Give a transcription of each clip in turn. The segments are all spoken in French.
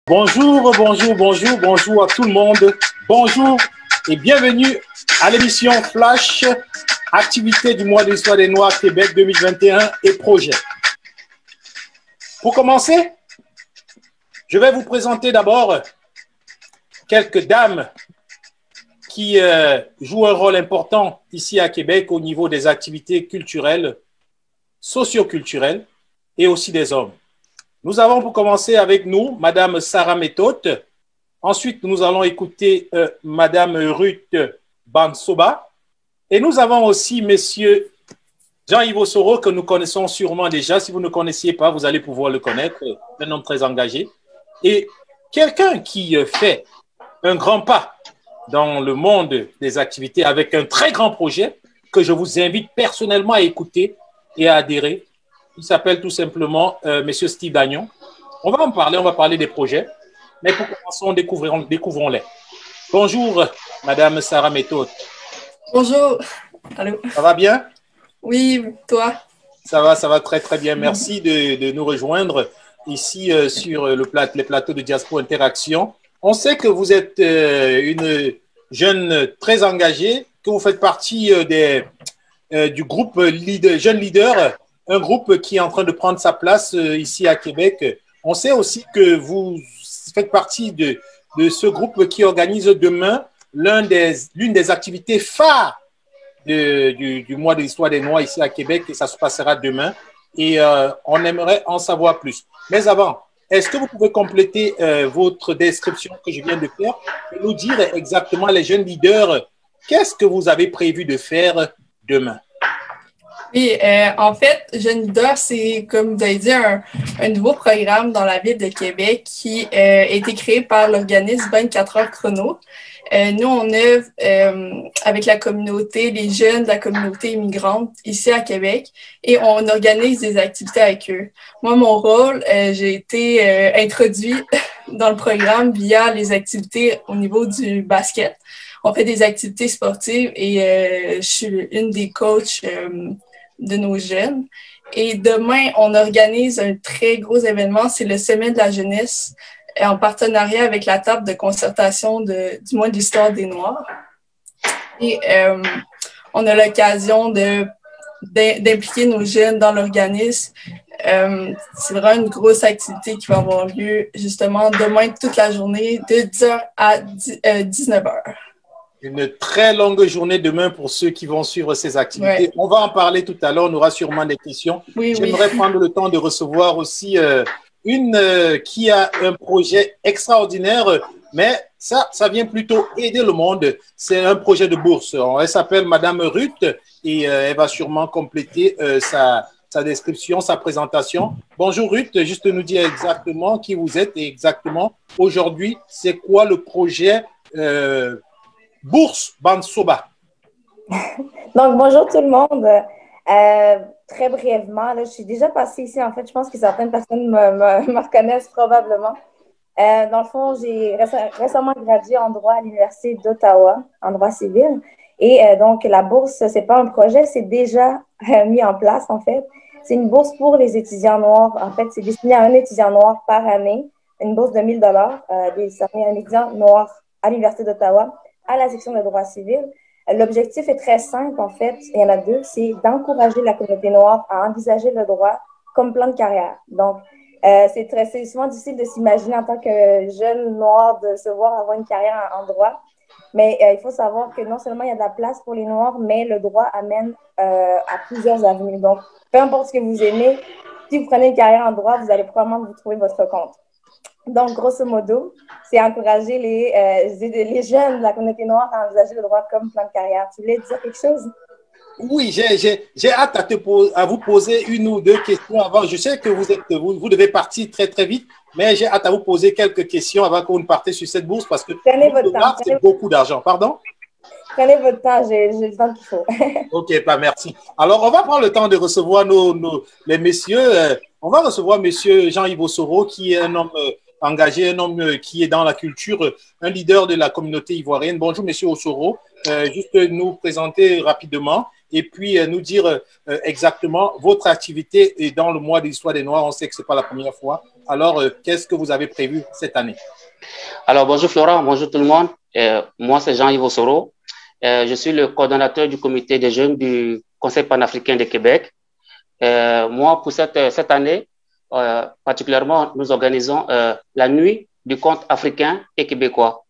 Bonjour, bonjour, bonjour, bonjour à tout le monde. Bonjour et bienvenue à l'émission Flash, activité du mois de l'histoire des Noirs Québec 2021 et projet. Pour commencer, je vais vous présenter d'abord quelques dames qui jouent un rôle important ici à Québec au niveau des activités culturelles, socioculturelles et aussi des hommes. Nous avons pour commencer avec nous Madame Sarah Méthode. Ensuite, nous allons écouter Madame Ruth Bansoba. Et nous avons aussi Monsieur Jean-Yves Osoro, que nous connaissons sûrement déjà. Si vous ne connaissiez pas, vous allez pouvoir le connaître. Un homme très engagé. Et quelqu'un qui fait un grand pas dans le monde des activités avec un très grand projet que je vous invite personnellement à écouter et à adhérer. Il s'appelle tout simplement Monsieur Steve Dagnon. On va en parler, on va parler des projets. Mais pour commencer, découvrons-les. Bonjour, Madame Sarah Méthode. Bonjour. Allô. Ça va bien? Oui, toi? Ça va très, très bien. Merci de nous rejoindre ici sur les plateaux de Diaspora Interaction. On sait que vous êtes une jeune très engagée, que vous faites partie du groupe Jeunes Leaders, un groupe qui est en train de prendre sa place ici à Québec. On sait aussi que vous faites partie de ce groupe qui organise demain l'une des activités phares du mois de l'histoire des Noirs ici à Québec, et ça se passera demain. Et on aimerait en savoir plus. Mais avant, est-ce que vous pouvez compléter votre description que je viens de faire et nous dire exactement, les jeunes leaders, qu'est-ce que vous avez prévu de faire demain? Oui, en fait, Jeunes Leaders, c'est, comme vous avez dit, un nouveau programme dans la ville de Québec qui a été créé par l'organisme 24 heures chrono. Nous, on œuvre avec la communauté, les jeunes de la communauté immigrante ici à Québec, et on organise des activités avec eux. Moi, mon rôle, j'ai été introduit dans le programme via les activités au niveau du basket. On fait des activités sportives et je suis une des coachs de nos jeunes. Et demain, on organise un très gros événement, c'est le Sommet de la jeunesse, en partenariat avec la table de concertation du mois de l'histoire des Noirs. Et on a l'occasion d'impliquer nos jeunes dans l'organisme. C'est vraiment une grosse activité qui va avoir lieu justement demain toute la journée de 10h à 19h. Une très longue journée demain pour ceux qui vont suivre ces activités. Ouais. On va en parler tout à l'heure, on aura sûrement des questions. Oui, j'aimerais prendre le temps de recevoir aussi une qui a un projet extraordinaire, mais ça vient plutôt aider le monde. C'est un projet de bourse. Elle s'appelle Madame Ruth et elle va sûrement compléter sa description, sa présentation. Bonjour Ruth, juste nous dire exactement qui vous êtes et exactement aujourd'hui, c'est quoi le projet Bourse Bansoba. Donc, bonjour tout le monde. Très brièvement, là, je suis déjà passée ici. En fait, je pense que certaines personnes me reconnaissent probablement. Dans le fond, j'ai récemment gradué en droit à l'Université d'Ottawa, en droit civil. Et donc, la bourse, ce n'est pas un projet, c'est déjà mis en place, en fait. C'est une bourse pour les étudiants noirs. En fait, c'est destiné à un étudiant noir par année, une bourse de 1 000 destinée à un étudiant noir à l'Université d'Ottawa, à la section de droit civil. L'objectif est très simple, en fait, il y en a deux, c'est d'encourager la communauté noire à envisager le droit comme plan de carrière. Donc, c'est souvent difficile de s'imaginer en tant que jeune noir de se voir avoir une carrière en droit, mais il faut savoir que non seulement il y a de la place pour les noirs, mais le droit amène à plusieurs avenues. Donc, peu importe ce que vous aimez, si vous prenez une carrière en droit, vous allez probablement vous trouver votre compte. Donc, grosso modo, c'est encourager les jeunes de la communauté noire à envisager le droit comme plan de carrière. Tu voulais dire quelque chose? Oui, j'ai hâte à vous poser une ou deux questions avant. Je sais que vous devez partir très, très vite, mais j'ai hâte à vous poser quelques questions avant que vous ne partez sur cette bourse parce que c'est beaucoup d'argent. Pardon? Prenez votre temps, j'ai le temps qu'il faut. OK, merci. Alors, on va prendre le temps de recevoir les messieurs. On va recevoir monsieur Jean-Yves Osoro, qui est un homme engagé, un homme qui est dans la culture, un leader de la communauté ivoirienne. Bonjour, monsieur Osoro. Juste nous présenter rapidement et puis nous dire exactement votre activité et dans le mois de l'histoire des Noirs. On sait que ce n'est pas la première fois. Alors, qu'est-ce que vous avez prévu cette année? Alors, bonjour Florent, bonjour tout le monde. Moi, c'est Jean-Yves Ossoro. Je suis le coordonnateur du comité des jeunes du Conseil panafricain de Québec. Moi, pour cette année, particulièrement, nous organisons la nuit du conte africain et québécois.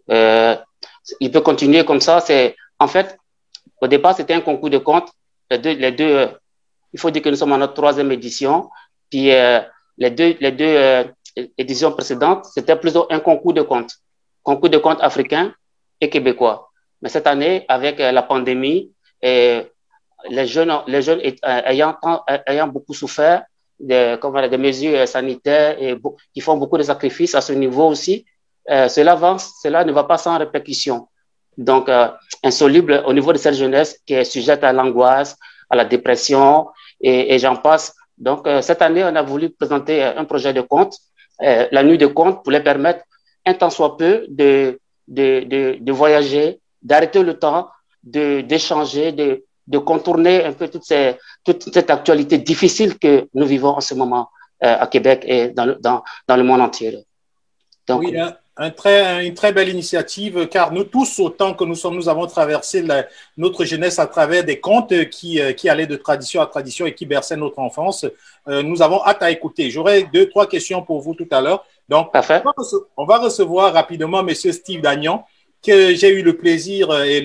Il peut continuer comme ça. En fait, au départ, c'était un concours de contes. Il faut dire que nous sommes à notre 3e édition. Puis les deux éditions précédentes, c'était plutôt un concours de contes africains et québécois. Mais cette année, avec la pandémie, et les jeunes ayant beaucoup souffert des mesures sanitaires et qui font beaucoup de sacrifices à ce niveau aussi, cela ne va pas sans répercussion. Donc, insoluble au niveau de cette jeunesse qui est sujette à l'angoisse, à la dépression et j'en passe. Donc, cette année, on a voulu présenter un projet de conte, la nuit de conte, pour les permettre, un temps soit peu, de voyager, d'arrêter le temps, d'échanger, de contourner un peu toute cette actualité difficile que nous vivons en ce moment à Québec et dans le monde entier. Donc, oui, une très belle initiative, car nous tous, autant que nous avons traversé notre jeunesse à travers des contes qui allaient de tradition à tradition et qui berçaient notre enfance. Nous avons hâte à écouter. J'aurai 2-3 questions pour vous tout à l'heure. Donc, on va recevoir rapidement M. Steve Dagnan, que j'ai eu le plaisir et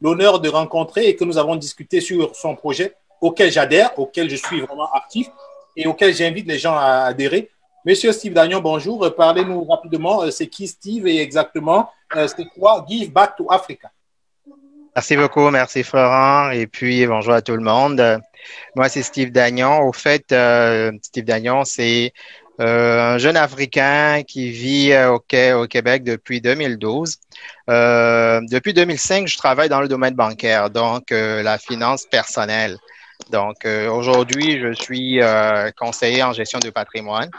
l'honneur de rencontrer et que nous avons discuté sur son projet auquel j'adhère, auquel je suis vraiment actif et auquel j'invite les gens à adhérer. Monsieur Steve Dagnan, bonjour. Parlez-nous rapidement. C'est qui Steve et exactement c'est quoi Give Back to Africa? Merci beaucoup. Merci Florent. Et puis bonjour à tout le monde. Moi, c'est Steve Dagnan. Au fait, Steve Dagnan, c'est un jeune Africain qui vit au Québec depuis 2012. Depuis 2005, je travaille dans le domaine bancaire, donc la finance personnelle. Donc, aujourd'hui, je suis conseiller en gestion de patrimoine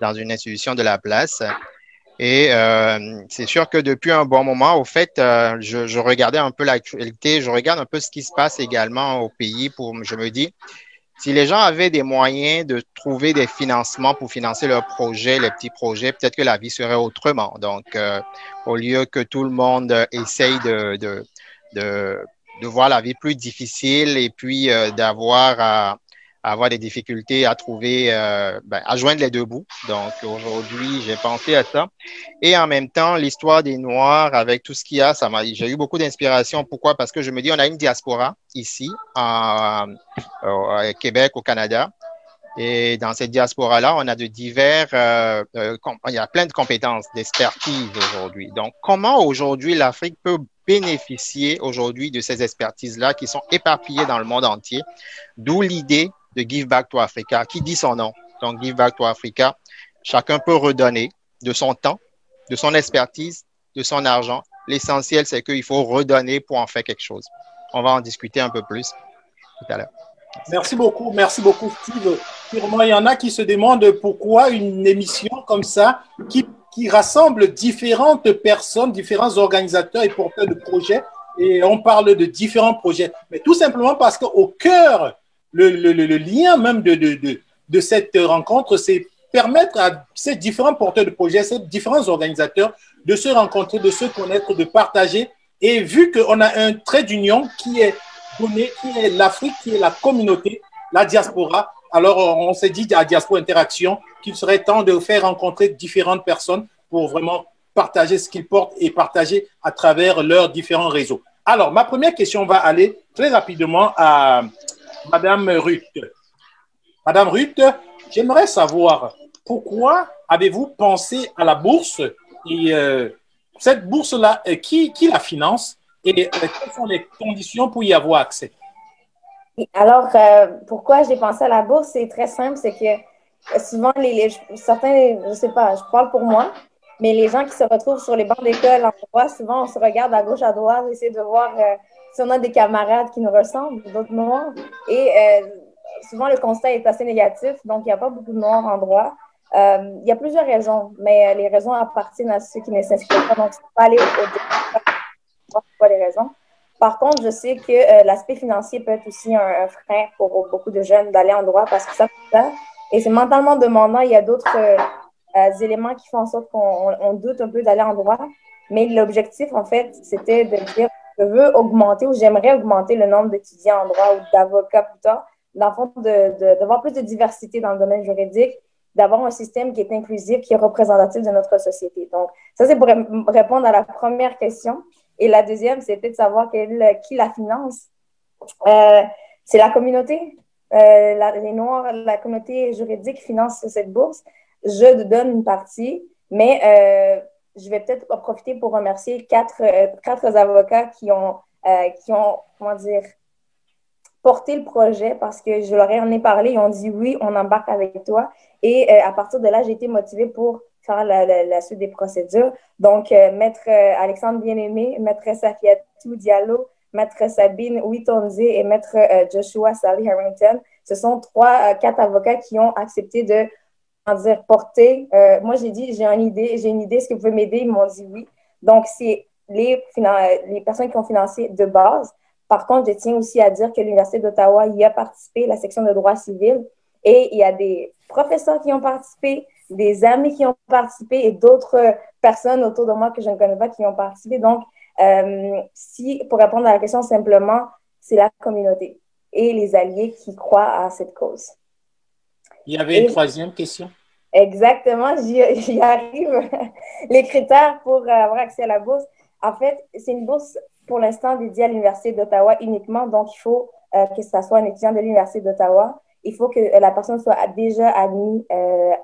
dans une institution de la place. Et c'est sûr que depuis un bon moment, au fait, je regardais un peu l'actualité, je regarde un peu ce qui se passe également au pays je me dis, si les gens avaient des moyens de trouver des financements pour financer leurs projets, les petits projets, peut-être que la vie serait autrement. Donc, au lieu que tout le monde essaye de voir la vie plus difficile et puis d'avoir avoir des difficultés à trouver, à joindre les deux bouts. Donc, aujourd'hui, j'ai pensé à ça. Et en même temps, l'histoire des Noirs, avec tout ce qu'il y a, j'ai eu beaucoup d'inspiration. Pourquoi? Parce que je me dis, on a une diaspora ici, au Québec, au Canada. Et dans cette diaspora-là, on a il y a plein de compétences, d'expertise aujourd'hui. Donc, comment aujourd'hui l'Afrique peut bénéficier aujourd'hui de ces expertises-là qui sont éparpillées dans le monde entier? D'où l'idée de Give Back to Africa, qui dit son nom. Donc, Give Back to Africa, chacun peut redonner de son temps, de son expertise, de son argent. L'essentiel, c'est qu'il faut redonner pour en faire quelque chose. On va en discuter un peu plus tout à l'heure. Merci beaucoup, Steve. Sûrement, il y en a qui se demandent pourquoi une émission comme ça, qui rassemble différentes personnes, différents organisateurs et porteurs de projets, et on parle de différents projets. Mais tout simplement parce qu'au cœur, le lien même de cette rencontre, c'est permettre à ces différents porteurs de projets, ces différents organisateurs de se rencontrer, de se connaître, de partager. Et vu qu'on a un trait d'union qui est donné, qui est l'Afrique, qui est la communauté, la diaspora, alors on s'est dit à Diaspora Interaction qu'il serait temps de faire rencontrer différentes personnes pour vraiment partager ce qu'ils portent et partager à travers leurs différents réseaux. Alors, ma première question va aller très rapidement à Madame Ruth. Madame Ruth, j'aimerais savoir pourquoi avez-vous pensé à la bourse et cette bourse-là, qui la finance et quelles sont les conditions pour y avoir accès? Alors, pourquoi j'ai pensé à la bourse? C'est très simple, c'est que souvent, certains, je ne sais pas, je parle pour moi, mais les gens qui se retrouvent sur les bancs d'école en droit, souvent, on se regarde à gauche, à droite, on essaie de voir si on a des camarades qui nous ressemblent, d'autres noirs. Et souvent, le constat est assez négatif, donc il n'y a pas beaucoup de noirs en droit. Il y a plusieurs raisons, mais les raisons appartiennent à ceux qui ne s'inscrivent pas, donc il ne faut pas aller au-delà. Pas les raisons. Par contre, je sais que l'aspect financier peut être aussi un frein pour beaucoup de jeunes d'aller en droit parce que ça coûte cher et c'est mentalement demandant. Il y a d'autres éléments qui font en sorte qu'on doute un peu d'aller en droit. Mais l'objectif, en fait, c'était de dire je veux augmenter ou j'aimerais augmenter le nombre d'étudiants en droit ou d'avocats plus tard, dans le fond, d'avoir plus de diversité dans le domaine juridique, d'avoir un système qui est inclusif, qui est représentatif de notre société. Donc, ça, c'est pour répondre à la première question. Et la deuxième, c'était de savoir qui la finance. C'est la communauté. Les Noirs, la communauté juridique finance cette bourse. Je donne une partie, mais je vais peut-être en profiter pour remercier quatre avocats qui ont comment dire, porté le projet parce que je leur en ai parlé. Ils ont dit oui, on embarque avec toi. Et à partir de là, j'ai été motivée pour faire la suite des procédures. Donc, Maître Alexandre Bien-Aimé, Maître Safiatou Diallo, Maître Sabine Ouitonze et Maître Joshua Sally Harrington, ce sont quatre avocats qui ont accepté de porter. Moi, j'ai dit, j'ai une idée, est-ce que vous pouvez m'aider? Ils m'ont dit oui. Donc, c'est les personnes qui ont financé de base. Par contre, je tiens aussi à dire que l'Université d'Ottawa y a participé, la section de droit civil, et il y a des professeurs qui ont participé, des amis qui ont participé et d'autres personnes autour de moi que je ne connais pas qui ont participé. Donc, pour répondre à la question simplement, c'est la communauté et les alliés qui croient à cette cause. Il y avait une troisième question. Exactement, j'y arrive. Les critères pour avoir accès à la bourse, en fait, c'est une bourse pour l'instant dédiée à l'Université d'Ottawa uniquement, donc il faut que ça soit un étudiant de l'Université d'Ottawa. Il faut que la personne soit déjà admise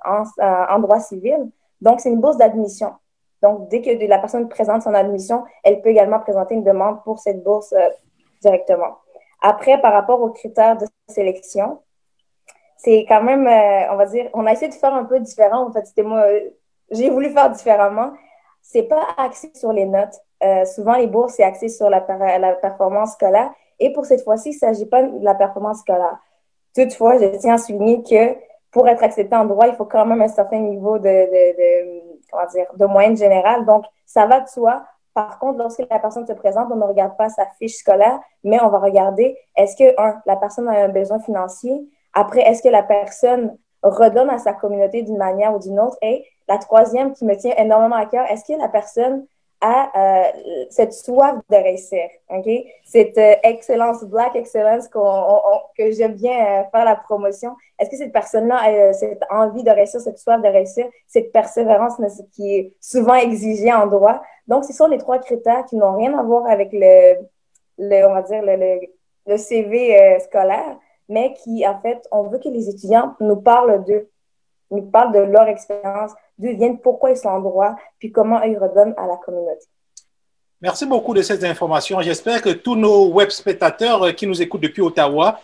en droit civil. Donc, c'est une bourse d'admission. Donc, dès que la personne présente son admission, elle peut également présenter une demande pour cette bourse directement. Après, par rapport aux critères de sélection, c'est quand même, on va dire, on a essayé de faire un peu différent. En fait, c'était moi, j'ai voulu faire différemment. C'est pas axé sur les notes. Souvent, les bourses, c'est axé sur la performance scolaire. Et pour cette fois-ci, il ne s'agit pas de la performance scolaire. Toutefois, je tiens à souligner que pour être accepté en droit, il faut quand même un certain niveau de moyenne générale. Donc, ça va de soi. Par contre, lorsque la personne se présente, on ne regarde pas sa fiche scolaire, mais on va regarder est-ce que, la personne a un besoin financier. Après, est-ce que la personne redonne à sa communauté d'une manière ou d'une autre? Et la troisième qui me tient énormément à cœur, est-ce que la personne a cette soif de réussir? Okay? Cette excellence, Black Excellence que j'aime bien faire la promotion. Est-ce que cette personne-là a cette envie de réussir, cette soif de réussir, cette persévérance qui est souvent exigée en droit? Donc, ce sont les trois critères qui n'ont rien à voir avec on va dire, le CV scolaire, mais qui, en fait, on veut que les étudiants nous parlent d'eux, nous parlent de leur expérience, d'où viennent, pourquoi ils sont en droit, puis comment ils redonnent à la communauté. Merci beaucoup de ces informations. J'espère que tous nos web spectateurs qui nous écoutent depuis Ottawa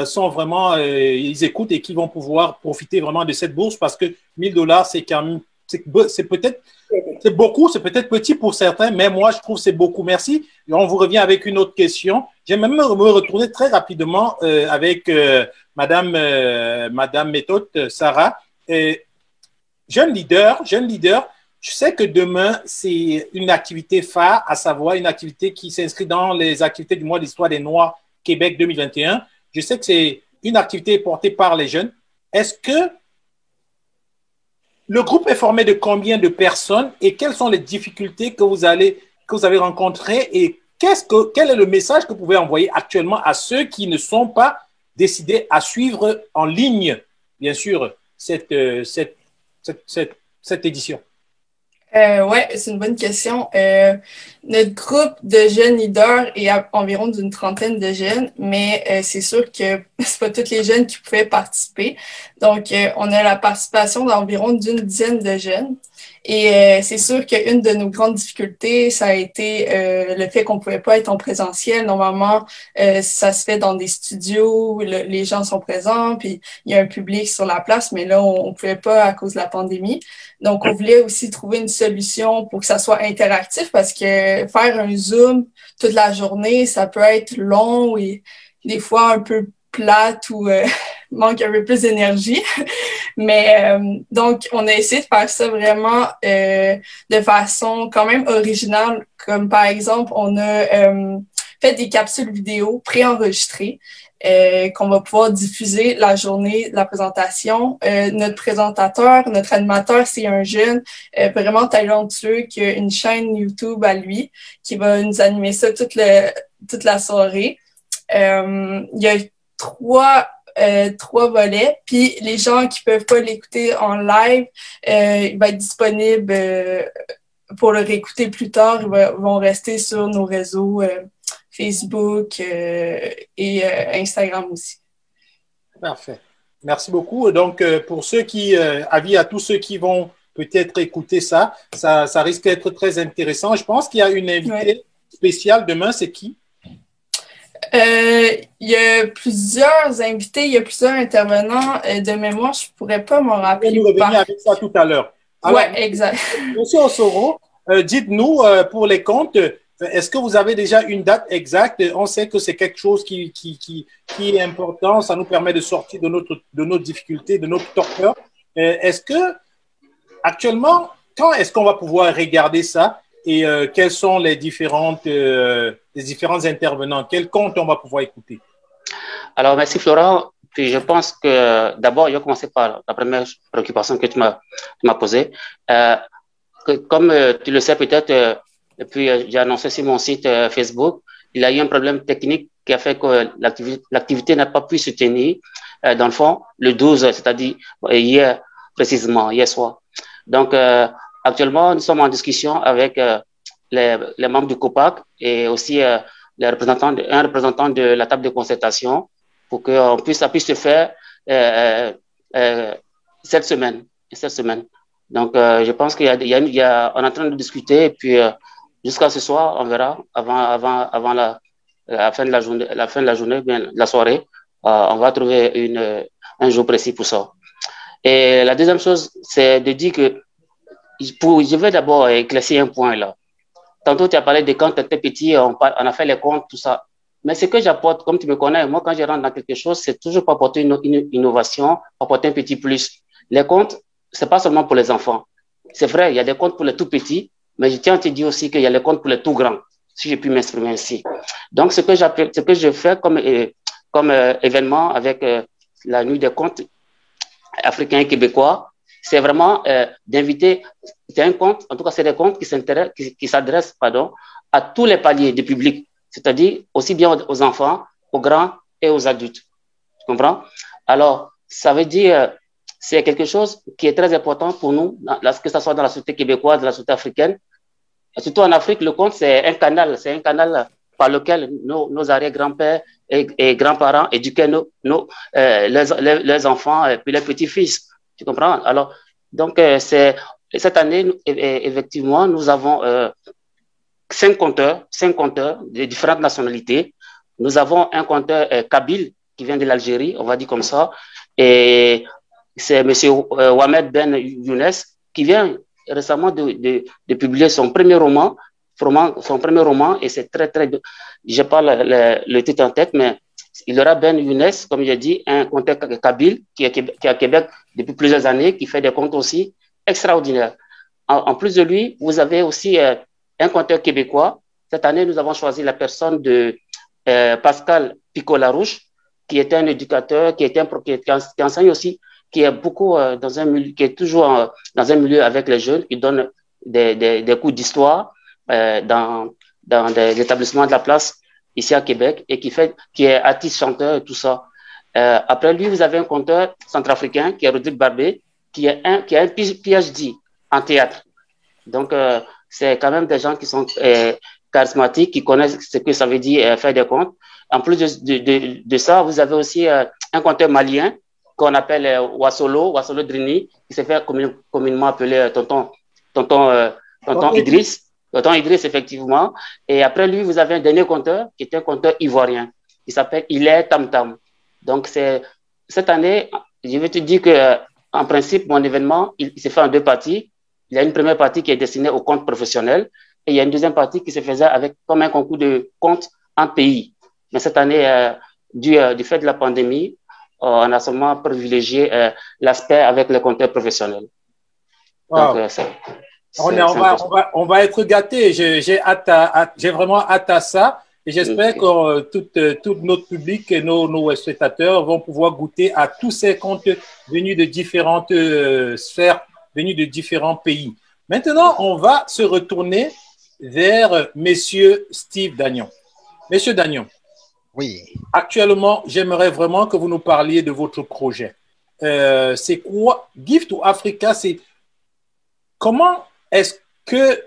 sont vraiment, ils écoutent et qui vont pouvoir profiter vraiment de cette bourse parce que $1,000, c'est quand même, c'est peut-être, c'est beaucoup, c'est peut-être petit pour certains, mais moi, je trouve que c'est beaucoup. Merci. Et on vous revient avec une autre question. J'aimerais me retourner très rapidement avec Madame Méthode, Sarah. Jeune leader, je sais que demain, c'est une activité phare, à savoir une activité qui s'inscrit dans les activités du mois d'histoire des Noirs Québec 2021. Je sais que c'est une activité portée par les jeunes. Est-ce que le groupe est formé de combien de personnes et quelles sont les difficultés que vous avez rencontrées et quel est le message que vous pouvez envoyer actuellement à ceux qui ne sont pas décidés à suivre en ligne, bien sûr, cette édition? Oui, c'est une bonne question. Notre groupe de jeunes leaders est environ d'une 30aine de jeunes, mais c'est sûr que c'est pas tous les jeunes qui pouvaient participer. Donc, on a la participation d'environ d'une dizaine de jeunes. Et c'est sûr qu'une de nos grandes difficultés, ça a été le fait qu'on pouvait pas être en présentiel. Normalement, ça se fait dans des studios où les gens sont présents, puis il y a un public sur la place, mais là, on pouvait pas à cause de la pandémie. Donc, on voulait aussi trouver une solution pour que ça soit interactif parce que faire un Zoom toute la journée, ça peut être long et des fois un peu plate ou manque un peu plus d'énergie. Mais donc, on a essayé de faire ça vraiment de façon quand même originale. Comme par exemple, on a fait des capsules vidéo préenregistrées qu'on va pouvoir diffuser la journée de la présentation. Notre présentateur, notre animateur, c'est un jeune vraiment talentueux qui a une chaîne YouTube à lui qui va nous animer ça toute la soirée. Il y a trois volets, puis les gens qui peuvent pas l'écouter en live, il va être disponible pour le réécouter plus tard. Ils vont rester sur nos réseaux Facebook et Instagram aussi. Parfait. Merci beaucoup. Donc, pour ceux avis à tous ceux qui vont peut-être écouter ça risque d'être très intéressant. Je pense qu'il y a une invitée spéciale demain. C'est qui? Il y a plusieurs invités, il y a plusieurs intervenants de mémoire. Je ne pourrais pas m'en rappeler. On va nous revenir avec ça tout à l'heure. Oui, exact. Monsieur Osoro, dites-nous pour les comptes, est-ce que vous avez déjà une date exacte? On sait que c'est quelque chose qui est important. Ça nous permet de sortir de nos difficultés, de notre torpeur. Est-ce que, actuellement, quand est-ce qu'on va pouvoir regarder ça? Et quels sont les différents intervenants? Quel compte on va pouvoir écouter? Alors, merci Florent. Puis je pense que d'abord, je vais commencer par la première préoccupation que tu m'as posée. Comme tu le sais peut-être, et puis j'ai annoncé sur mon site Facebook, il y a eu un problème technique qui a fait que l'activité n'a pas pu se tenir dans le fond le 12, c'est-à-dire hier précisément, hier soir. Donc, actuellement, nous sommes en discussion avec les membres du COPAC et aussi un représentant de la table de concertation pour que ça puisse se faire cette semaine. Donc, je pense qu'on est en train de discuter et puis jusqu'à ce soir, on verra avant la fin de la journée, bien la soirée, on va trouver un jour précis pour ça. Et la deuxième chose, c'est de dire que je vais d'abord éclaircir un point là. Tantôt, tu as parlé de quand tu étais petit, on a fait les comptes, tout ça. Mais ce que j'apporte, comme tu me connais, moi, quand je rentre dans quelque chose, c'est toujours pour apporter une innovation, apporter un petit plus. Les comptes, c'est pas seulement pour les enfants. C'est vrai, il y a des comptes pour les tout petits, mais je tiens à te dire aussi qu'il y a les comptes pour les tout grands, si j'ai pu m'exprimer ainsi. Donc, ce que je fais comme événement avec la nuit des comptes africains et québécois, c'est vraiment d'inviter, c'est un compte, en tout cas, c'est des comptes qui s'adressent à tous les paliers du public, c'est-à-dire aussi bien aux enfants, aux grands et aux adultes. Tu comprends? Alors, ça veut dire, c'est quelque chose qui est très important pour nous, que ce soit dans la société québécoise, dans la société africaine. Surtout en Afrique, le conte, c'est un canal par lequel nos arrière-grands-pères et grands-parents éduquaient leurs enfants et puis leurs petits-fils. Tu comprends? Alors, donc, cette année, effectivement, nous avons 5 compteurs de différentes nationalités. Nous avons un compteur kabyle qui vient de l'Algérie, on va dire comme ça, et c'est M. Wamed Ben Younes qui vient récemment de publier son premier roman, et c'est très, très, je n'ai pas le titre en tête, mais il y aura Ben Younes, comme j'ai dit, un conteur kabyle qui est à Québec depuis plusieurs années, qui fait des contes aussi extraordinaires. En plus de lui, vous avez aussi un conteur québécois. Cette année, nous avons choisi la personne de Pascal Picot-Larouche, qui est un éducateur, qui enseigne aussi, qui est beaucoup dans un milieu, qui est toujours dans un milieu avec les jeunes, qui donne des cours d'histoire dans des établissements de la place ici à Québec et qui est artiste, chanteur et tout ça. Après lui, vous avez un conteur centrafricain qui est Rodrigue Barbé, qui a un PhD en théâtre. Donc, c'est quand même des gens qui sont charismatiques, qui connaissent ce que ça veut dire faire des contes. En plus de ça, vous avez aussi un conteur malien qu'on appelle Wassolo Drini, qui s'est fait communément appeler Tonton Idriss. Tonton Idriss, effectivement. Et après lui, vous avez un dernier conteur, qui est un conteur ivoirien, qui s'appelle Hilaire Tam Tam. Donc, cette année, je vais te dire que, en principe, mon événement, il s'est fait en 2 parties. Il y a une première partie qui est destinée aux comptes professionnels et il y a une deuxième partie qui se faisait comme un concours de comptes en pays. Mais cette année, du fait de la pandémie, on a seulement privilégié l'aspect avec les compteurs professionnels. Wow. Donc, on va être gâtés. J'ai vraiment hâte à ça. Et j'espère que tout notre public et nos spectateurs vont pouvoir goûter à tous ces contes venus de différentes sphères, venus de différents pays. Maintenant, on va se retourner vers Monsieur Steve Dagnon. Monsieur Dagnon, Oui. actuellement, j'aimerais vraiment que vous nous parliez de votre projet. C'est quoi Gift to Africa? C'est comment est-ce que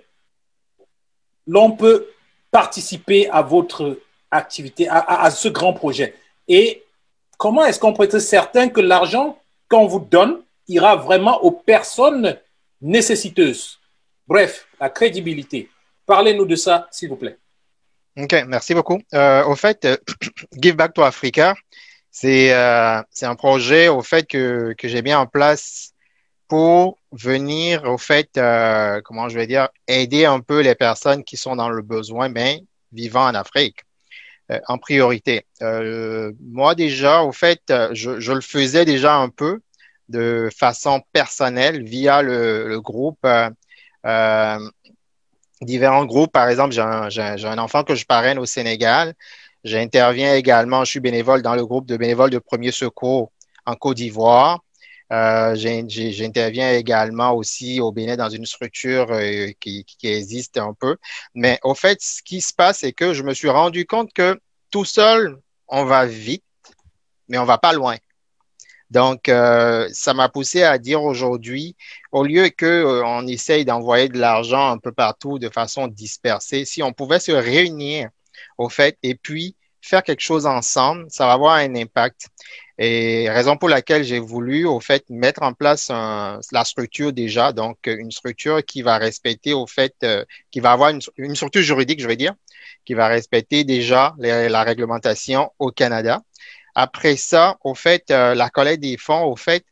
l'on peut participer à votre activité, à ce grand projet? Et comment est-ce qu'on peut être certain que l'argent qu'on vous donne ira vraiment aux personnes nécessiteuses? Bref, la crédibilité. Parlez-nous de ça, s'il vous plaît. OK, merci beaucoup. Au fait, Give Back to Africa, c'est un projet au fait que j'ai mis en place pour venir, au fait, comment je vais dire, aider un peu les personnes qui sont dans le besoin, mais vivant en Afrique, en priorité. Moi, déjà, au fait, je le faisais déjà un peu de façon personnelle via le groupe, différents groupes. Par exemple, j'ai un enfant que je parraine au Sénégal. J'interviens également, je suis bénévole dans le groupe de bénévoles de premier secours en Côte d'Ivoire. J'interviens également aussi au Bénin dans une structure qui existe un peu. Mais au fait, ce qui se passe, c'est que je me suis rendu compte que tout seul, on va vite, mais on va pas loin. Donc, ça m'a poussé à dire aujourd'hui, au lieu qu'on essaye d'envoyer de l'argent un peu partout de façon dispersée, si on pouvait se réunir, au fait, et puis faire quelque chose ensemble, ça va avoir un impact. Et raison pour laquelle j'ai voulu, au fait, mettre en place la structure déjà, donc une structure qui va respecter, au fait, qui va avoir une structure juridique, je veux dire, qui va respecter déjà la réglementation au Canada. Après ça, au fait, la collecte des fonds, au fait,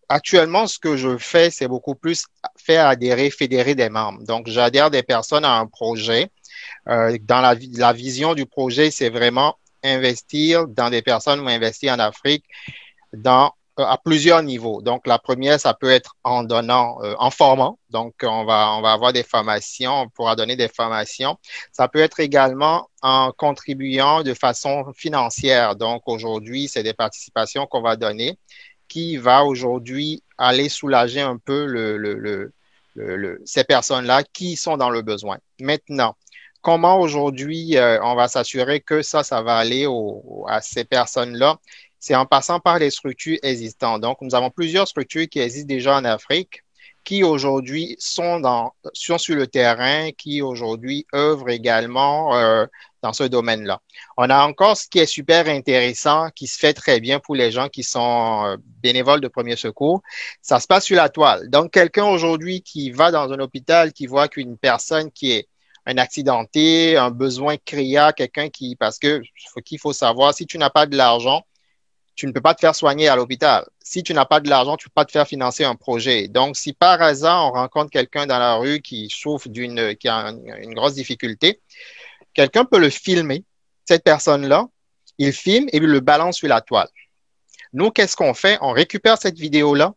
actuellement, ce que je fais, c'est beaucoup plus faire adhérer, fédérer des membres. Donc, j'adhère des personnes à un projet. Dans la vision du projet, c'est vraiment investir dans des personnes ou investir en Afrique à plusieurs niveaux. Donc, la première, ça peut être en donnant, en formant. Donc, on va avoir des formations, on pourra donner des formations. Ça peut être également en contribuant de façon financière. Donc, aujourd'hui, c'est des participations qu'on va donner qui va aujourd'hui aller soulager un peu ces personnes-là qui sont dans le besoin. Maintenant, comment aujourd'hui on va s'assurer que ça va aller à ces personnes-là? C'est en passant par les structures existantes. Donc, nous avons plusieurs structures qui existent déjà en Afrique, qui aujourd'hui sont sur le terrain, qui aujourd'hui œuvrent également dans ce domaine-là. On a encore ce qui est super intéressant, qui se fait très bien pour les gens qui sont bénévoles de premier secours. Ça se passe sur la toile. Donc, quelqu'un aujourd'hui qui va dans un hôpital, qui voit qu'une personne qui est un accidenté, un besoin criard, parce que ce qu'il faut savoir, si tu n'as pas de l'argent, tu ne peux pas te faire soigner à l'hôpital. Si tu n'as pas de l'argent, tu ne peux pas te faire financer un projet. Donc, si par hasard, on rencontre quelqu'un dans la rue qui souffre qui a une grosse difficulté, quelqu'un peut le filmer, cette personne-là, il filme et il le balance sur la toile. Nous, qu'est-ce qu'on fait? On récupère cette vidéo-là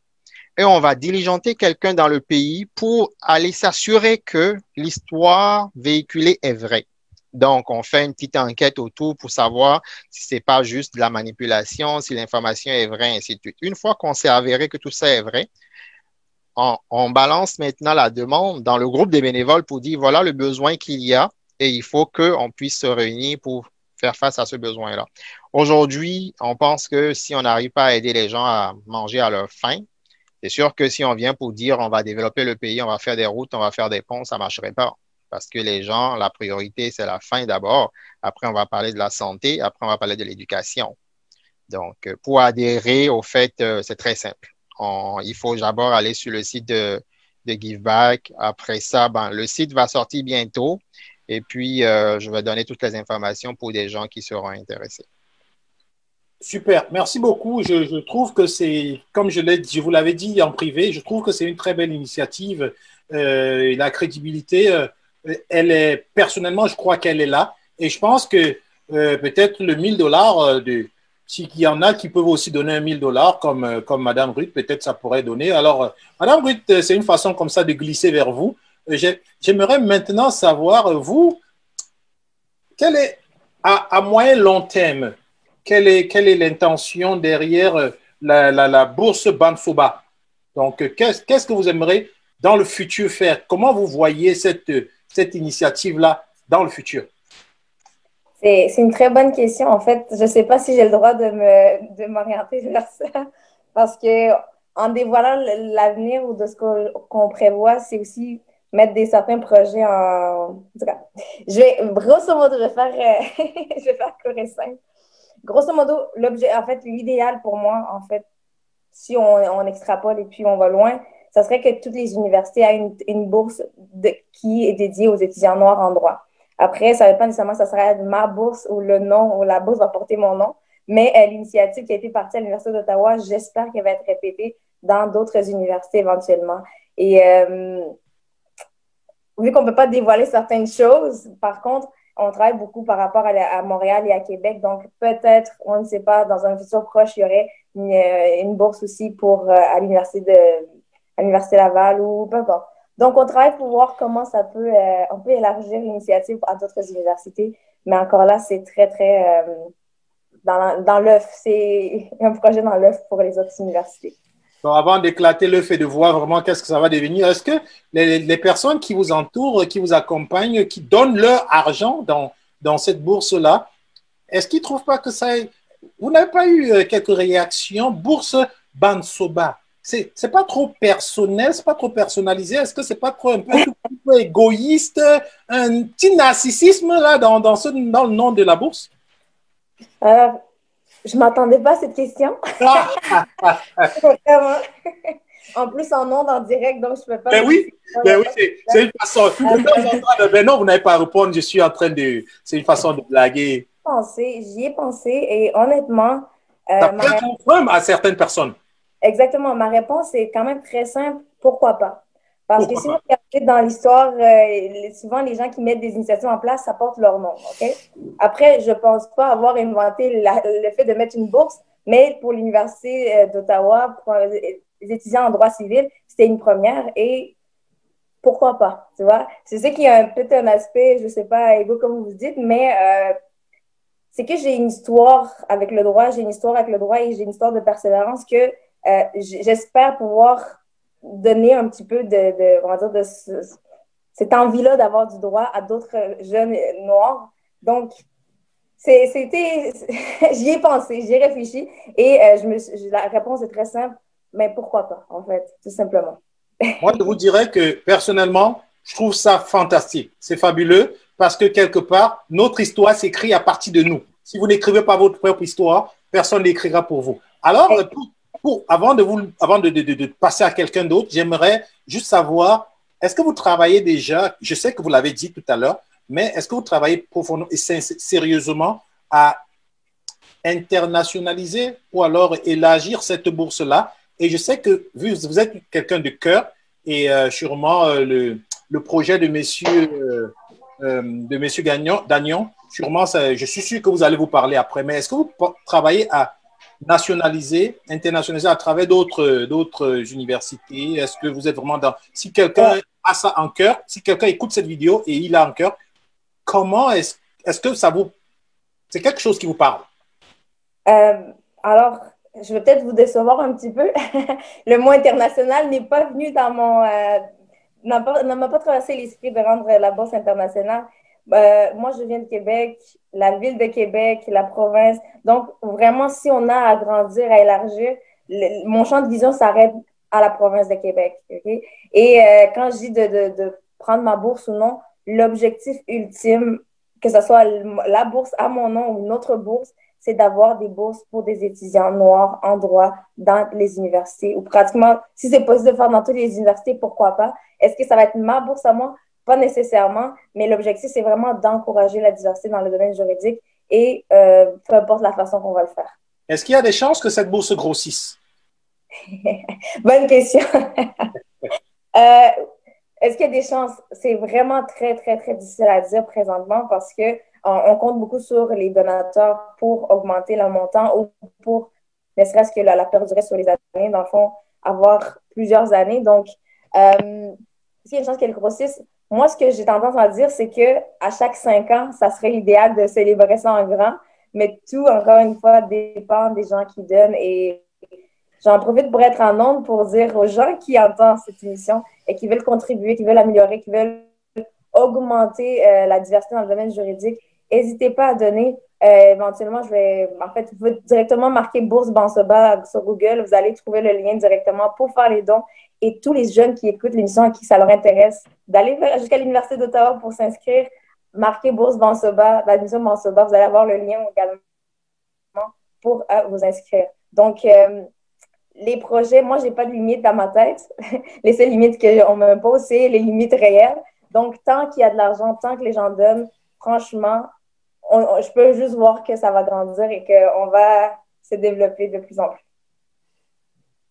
et on va diligenter quelqu'un dans le pays pour aller s'assurer que l'histoire véhiculée est vraie. Donc, on fait une petite enquête autour pour savoir si ce n'est pas juste de la manipulation, si l'information est vraie, ainsi de suite. Une fois qu'on s'est avéré que tout ça est vrai, on balance maintenant la demande dans le groupe des bénévoles pour dire voilà le besoin qu'il y a et il faut qu'on puisse se réunir pour faire face à ce besoin-là. Aujourd'hui, on pense que si on n'arrive pas à aider les gens à manger à leur faim, c'est sûr que si on vient pour dire on va développer le pays, on va faire des routes, on va faire des ponts, ça ne marcherait pas. Parce que les gens, la priorité, c'est la faim d'abord. Après, on va parler de la santé. Après, on va parler de l'éducation. Donc, pour adhérer, au fait, c'est très simple. Il faut d'abord aller sur le site de GiveBack. Après ça, le site va sortir bientôt. Et puis, je vais donner toutes les informations pour des gens qui seront intéressés. Super, merci beaucoup. Je trouve que c'est, comme je vous l'avais dit en privé, je trouve que c'est une très belle initiative. La crédibilité, personnellement, je crois qu'elle est là. Et je pense que peut-être le $1000, s'il y en a qui peuvent aussi donner $1000 comme Madame Ruth, peut-être ça pourrait donner. Alors, Madame Ruth, c'est une façon comme ça de glisser vers vous. J'aimerais maintenant savoir, vous, quelle est, à moyen long terme, quelle est l'intention derrière la bourse Bansoba? Donc, qu'est-ce que vous aimeriez dans le futur faire? Comment vous voyez cette initiative-là dans le futur? C'est une très bonne question. En fait, je ne sais pas si j'ai le droit de m'orienter vers ça parce que en dévoilant l'avenir ou de ce qu'on prévoit, c'est aussi mettre certains projets en. En tout cas, grosso modo, je vais faire court et simple. Grosso modo, en fait, l'idéal pour moi, en fait, si on extrapole et puis on va loin, ça serait que toutes les universités aient une bourse qui est dédiée aux étudiants noirs en droit. Après, ça ne veut pas nécessairement que ça serait ma bourse ou le nom ou la bourse va porter mon nom, mais l'initiative qui a été partie à l'Université d'Ottawa, j'espère qu'elle va être répétée dans d'autres universités éventuellement. Et vu qu'on ne peut pas dévoiler certaines choses, par contre, on travaille beaucoup par rapport à Montréal et à Québec. Donc, peut-être, on ne sait pas, dans un futur proche, il y aurait une bourse aussi à l'Université Laval ou peu importe. Donc, on travaille pour voir comment on peut élargir l'initiative à d'autres universités. Mais encore là, c'est très, très dans l'œuf. C'est un projet dans l'œuf pour les autres universités. Bon, avant d'éclater l'œuf et de voir vraiment qu'est-ce que ça va devenir, est-ce que les personnes qui vous entourent, qui vous accompagnent, qui donnent leur argent dans cette bourse-là, est-ce qu'ils ne trouvent pas que ça... Vous n'avez pas eu quelques réactions? Bourse Bansoba, c'est pas trop personnel, c'est pas trop personnalisé? Est-ce que c'est pas trop un peu égoïste, un petit narcissisme là dans le nom de la bourse? Je ne m'attendais pas à cette question. Vraiment. En plus, en ondes, en direct, donc je ne peux pas... Ben oui, c'est une façon. Ben non, vous n'avez pas à répondre, je suis en train de... C'est une façon de blaguer. J'y ai pensé et honnêtement... Ça peut être un problème à certaines personnes. Exactement. Ma réponse est quand même très simple. Pourquoi pas? Parce que si vous regardez dans l'histoire, souvent les gens qui mettent des initiatives en place, ça porte leur nom. Okay? Après, je ne pense pas avoir inventé le fait de mettre une bourse, mais pour l'Université d'Ottawa, pour les étudiants en droit civil, c'était une première et pourquoi pas? Tu vois? Je sais qu'il y a peut-être un aspect, je ne sais pas, égo comme vous dites, mais c'est que j'ai une histoire avec le droit, et j'ai une histoire de persévérance que j'espère pouvoir donner un petit peu de cette envie-là d'avoir du droit à d'autres jeunes noirs. Donc, j'y ai pensé, j'y ai réfléchi et la réponse est très simple, mais pourquoi pas, en fait, tout simplement. Moi, je vous dirais que personnellement, je trouve ça fantastique. C'est fabuleux parce que quelque part, notre histoire s'écrit à partir de nous. Si vous n'écrivez pas votre propre histoire, personne n'écrira pour vous. Alors, avant de passer à quelqu'un d'autre, j'aimerais juste savoir, est-ce que vous travaillez déjà, je sais que vous l'avez dit tout à l'heure, mais est-ce que vous travaillez profondément et sérieusement à internationaliser ou alors élargir cette bourse-là? Et je sais que vous êtes quelqu'un de cœur et sûrement le projet de messieurs Dagnon, sûrement, je suis sûr que vous allez vous parler après, mais est-ce que vous travaillez à internationaliser à travers d'autres universités? Est-ce que vous êtes vraiment dans... Si quelqu'un a ça en cœur, si quelqu'un écoute cette vidéo et il a en cœur, comment est-ce que ça vous... C'est quelque chose qui vous parle? Alors, je vais peut-être vous décevoir un petit peu. Le mot international n'est pas venu dans n'a pas traversé l'esprit de rendre la bourse internationale. Moi, je viens de Québec, la ville de Québec, la province. Donc, vraiment, si on a à grandir, à élargir, mon champ de vision s'arrête à la province de Québec. Okay? Et quand je dis de prendre ma bourse ou non, l'objectif ultime, que ce soit la bourse à mon nom ou une autre bourse, c'est d'avoir des bourses pour des étudiants noirs en droit dans les universités ou pratiquement, si c'est possible de faire dans toutes les universités, pourquoi pas? Est-ce que ça va être ma bourse à moi? Pas nécessairement, mais l'objectif, c'est vraiment d'encourager la diversité dans le domaine juridique et peu importe la façon qu'on va le faire. Est-ce qu'il y a des chances que cette bourse grossisse? Bonne question. Est-ce qu'il y a des chances? C'est vraiment très, très, très difficile à dire présentement parce qu'on compte beaucoup sur les donateurs pour augmenter le montant ou pour, ne serait-ce que la perdurer sur les années, dans le fond, avoir plusieurs années. Donc, s'il y a une chance qu'elle grossisse, moi, ce que j'ai tendance à dire, c'est que à chaque 5 ans, ça serait idéal de célébrer ça en grand. Mais tout, encore une fois, dépend des gens qui donnent. Et j'en profite pour être en ondes pour dire aux gens qui entendent cette émission et qui veulent contribuer, qui veulent améliorer, qui veulent augmenter la diversité dans le domaine juridique, n'hésitez pas à donner. Éventuellement, je vais, en fait, vous directement marquer Bourse Bansoba sur Google. Vous allez trouver le lien directement pour faire les dons. Et tous les jeunes qui écoutent l'émission, à qui ça leur intéresse, d'aller jusqu'à l'Université d'Ottawa pour s'inscrire, marquez Bourse Bansoba, la mission Bansoba. Vous allez avoir le lien également pour vous inscrire. Donc, les projets, moi, je n'ai pas de limite dans ma tête. Les seules limites qu'on me pose, c'est les limites réelles. Donc, tant qu'il y a de l'argent, tant que les gens donnent, franchement, je peux juste voir que ça va grandir et qu'on va se développer de plus en plus.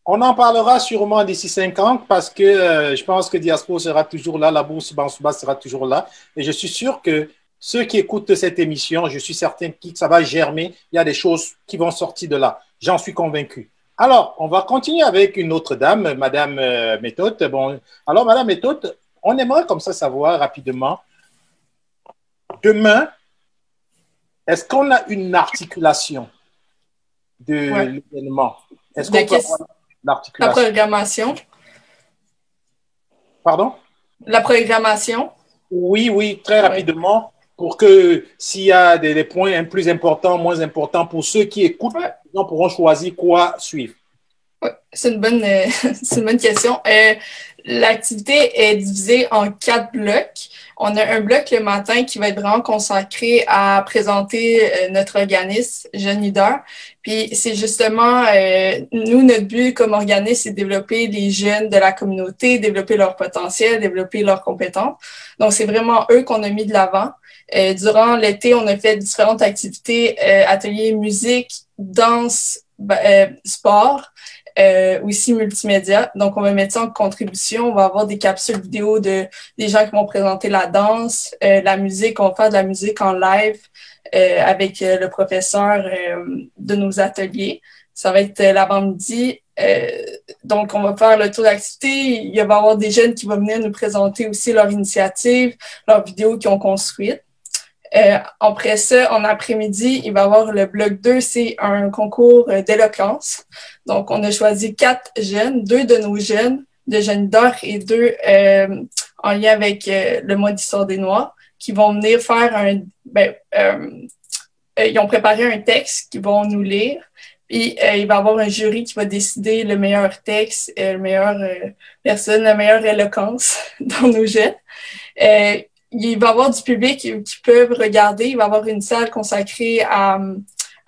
On en parlera sûrement d'ici 5 ans parce que je pense que Diaspora sera toujours là, la Bourse Bansoba sera toujours là. Et je suis sûr que ceux qui écoutent cette émission, je suis certain que ça va germer. Il y a des choses qui vont sortir de là. J'en suis convaincu. Alors, on va continuer avec une autre dame, Madame Méthode. Bon, alors, Madame Méthode, on aimerait comme ça savoir rapidement, demain, est-ce qu'on a une articulation de l'événement? Est-ce qu'on peut avoir l'articulation? La programmation. Pardon? La programmation. Oui, très rapidement, pour que s'il y a des points plus importants, moins importants, pour ceux qui écoutent, les gens pourront choisir quoi suivre. Oui, c'est une bonne question. L'activité est divisée en 4 blocs. On a un bloc le matin qui va être vraiment consacré à présenter notre organisme Jeunes Leaders. Puis c'est justement, nous, notre but comme organisme, c'est de développer les jeunes de la communauté, développer leur potentiel, développer leurs compétences. Donc, c'est vraiment eux qu'on a mis de l'avant. Durant l'été, on a fait différentes activités, ateliers musique, danse, sport. Aussi multimédia. Donc, on va mettre ça en contribution. On va avoir des capsules vidéo des gens qui vont présenter la danse, la musique. On va faire de la musique en live avec le professeur de nos ateliers. Ça va être l'avant-midi. Donc, on va faire le tour d'activité. Il va y avoir des jeunes qui vont venir nous présenter aussi leur initiative, leurs vidéos qu'ils ont construites. Après ça, en après-midi, il va y avoir le bloc 2, c'est un concours d'éloquence. Donc, on a choisi 4 jeunes, 2 de nos jeunes, de jeunes d'or et 2 en lien avec le mois d'histoire des Noirs, qui vont venir faire ils ont préparé un texte qu'ils vont nous lire. Puis, il va y avoir un jury qui va décider le meilleur texte, la meilleure personne, la meilleure éloquence dans nos jeunes. Il va y avoir du public qui peuvent regarder. Il va y avoir une salle consacrée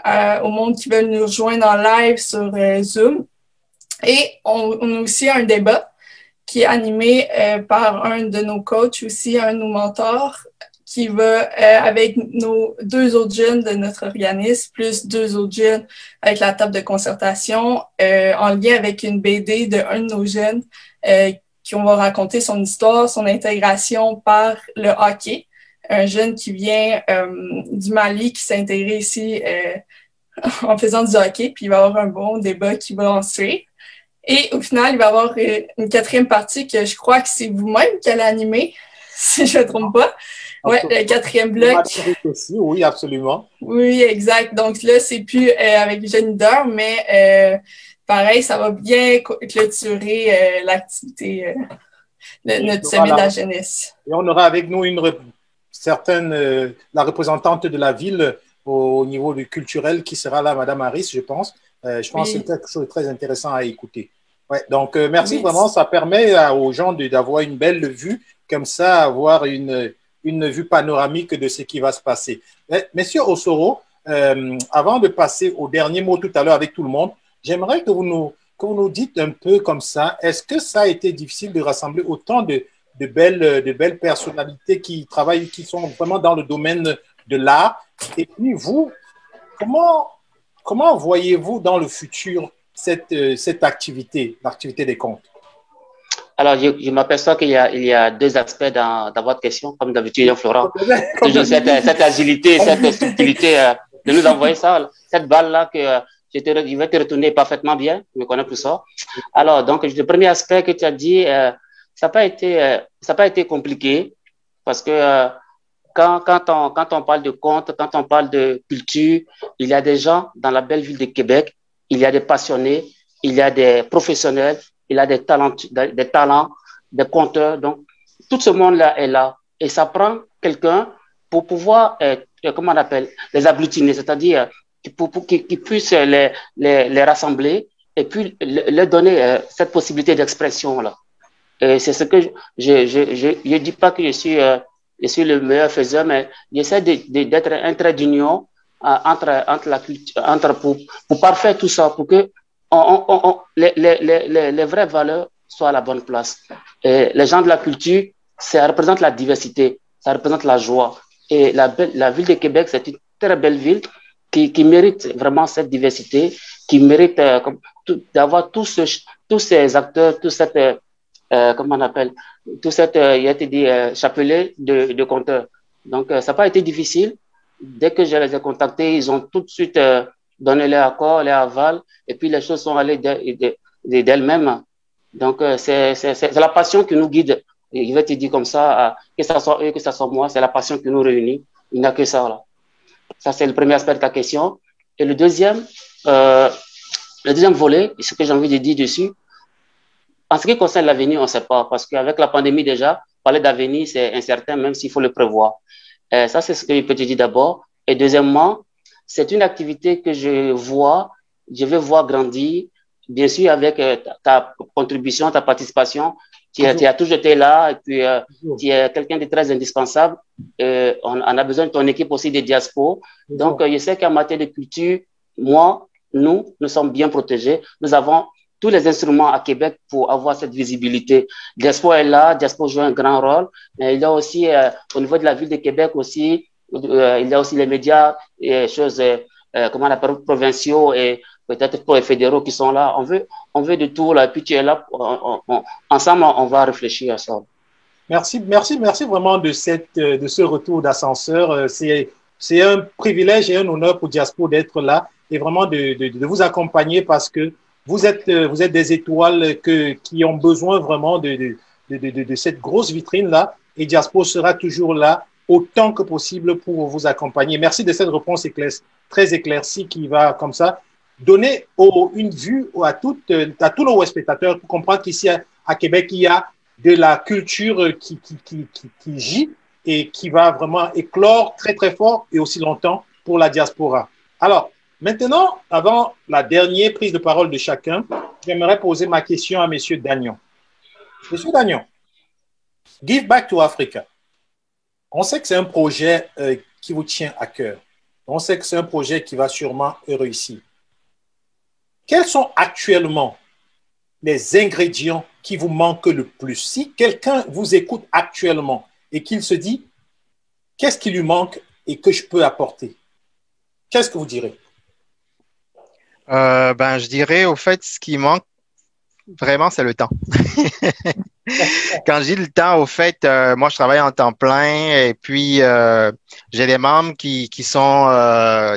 au monde qui veulent nous rejoindre en live sur Zoom. Et on a aussi un débat qui est animé par un de nos coachs aussi, un de nos mentors, qui va avec nos 2 autres jeunes de notre organisme, plus 2 autres jeunes avec la table de concertation, en lien avec une BD de un de nos jeunes qui on va raconter son histoire, son intégration par le hockey. Un jeune qui vient du Mali, qui s'est intégré ici en faisant du hockey, puis il va y avoir un bon débat qui va en suivre. Et au final, il va y avoir une 4e partie que je crois que c'est vous-même qui allez animer, si je ne me trompe pas. Oui, le 4e bloc. Aussi, oui, absolument. Oui, exact. Donc là, c'est plus avec Jeunes Leaders, mais pareil, ça va bien clôturer l'activité de notre sommet de la jeunesse. Et on aura avec nous la représentante de la ville au niveau du culturel qui sera là, Madame Harris, je pense. Je pense que c'est quelque chose de très intéressant à écouter. Ouais, donc, merci vraiment. Ça permet aux gens d'avoir une belle vue, comme ça, avoir une vue panoramique de ce qui va se passer. Monsieur Osoro, avant de passer au dernier mot tout à l'heure avec tout le monde, j'aimerais que vous nous dites un peu comme ça, est-ce que ça a été difficile de rassembler autant de belles personnalités qui travaillent, qui sont vraiment dans le domaine de l'art? Et puis vous, comment voyez-vous dans le futur cette activité, l'activité des contes? Alors, je m'aperçois qu'il y a 2 aspects dans votre question, comme d'habitude, Florent. Toujours cette agilité, cette subtilité de nous envoyer ça, cette balle-là que je vais te retourner parfaitement bien, je me connais plus ça. Alors, donc, le premier aspect que tu as dit, ça n'a pas été compliqué. Parce que quand on parle de contes, quand on parle de culture, il y a des gens dans la belle ville de Québec, il y a des passionnés, il y a des professionnels, il y a des talents, des conteurs. Donc, tout ce monde-là est là. Et ça prend quelqu'un pour pouvoir, comment on appelle, les agglutiner, c'est-à-dire qu'ils puissent les rassembler et puis leur donner cette possibilité d'expression-là. Et c'est ce que je dis pas que je suis le meilleur faiseur, mais j'essaie d'être un trait d'union entre la culture, pour parfaire tout ça, pour que les vraies valeurs soient à la bonne place. Et les gens de la culture, ça représente la diversité, ça représente la joie. Et la ville de Québec, c'est une très belle ville qui mérite vraiment cette diversité, qui mérite d'avoir tous ces acteurs, toute cette, comment on appelle, tout cette, il a été dit, chapelet de conteurs. Donc, ça n'a pas été difficile. Dès que je les ai contactés, ils ont tout de suite donné leur accord, leur aval, et puis les choses sont allées d'elles-mêmes. Donc, c'est la passion qui nous guide. Et je vais te dire comme ça, que ça soit eux, que ça soit moi, c'est la passion qui nous réunit. Il n'y a que ça, là. Ça, c'est le premier aspect de ta question. Et le deuxième volet, ce que j'ai envie de dire dessus, en ce qui concerne l'avenir, on ne sait pas, parce qu'avec la pandémie déjà, parler d'avenir, c'est incertain, même s'il faut le prévoir. Ça, c'est ce que je peux te dire d'abord. Et deuxièmement, c'est une activité que je vais voir grandir, bien sûr, avec ta contribution, ta participation. Tu as toujours été là, et puis tu es quelqu'un de très indispensable. On a besoin de ton équipe aussi de diaspora. Donc, je sais qu'en matière de culture, nous sommes bien protégés. Nous avons tous les instruments à Québec pour avoir cette visibilité. Diaspora est là, Diaspora joue un grand rôle. Mais il y a aussi, au niveau de la ville de Québec aussi, il y a aussi les médias, et choses, comment on appelle, provinciaux et peut-être fédéraux qui sont là. On veut de tout là. Puis tu es là, ensemble, on va réfléchir à ça. Merci vraiment de ce retour d'ascenseur. C'est un privilège et un honneur pour Diaspora d'être là et vraiment de vous accompagner parce que vous êtes des étoiles qui ont besoin vraiment de cette grosse vitrine-là et Diaspora sera toujours là autant que possible pour vous accompagner. Merci de cette réponse très éclaircie qui va comme ça donner une vue à tous nos spectateurs pour comprendre qu'ici à Québec, il y a de la culture qui gît et qui va vraiment éclore très, très fort et aussi longtemps pour la diaspora. Alors, maintenant, avant la dernière prise de parole de chacun, j'aimerais poser ma question à M. Dagnon. Monsieur Dagnon, Give Back to Africa. On sait que c'est un projet qui vous tient à cœur. On sait que c'est un projet qui va sûrement réussir. Quels sont actuellement les ingrédients qui vous manquent le plus? Si quelqu'un vous écoute actuellement et qu'il se dit, qu'est-ce qui lui manque et que je peux apporter? Qu'est-ce que vous direz? Je dirais, au fait, ce qui manque vraiment, c'est le temps. Quand je dis le temps, au fait, moi, je travaille en temps plein et puis j'ai des membres qui sont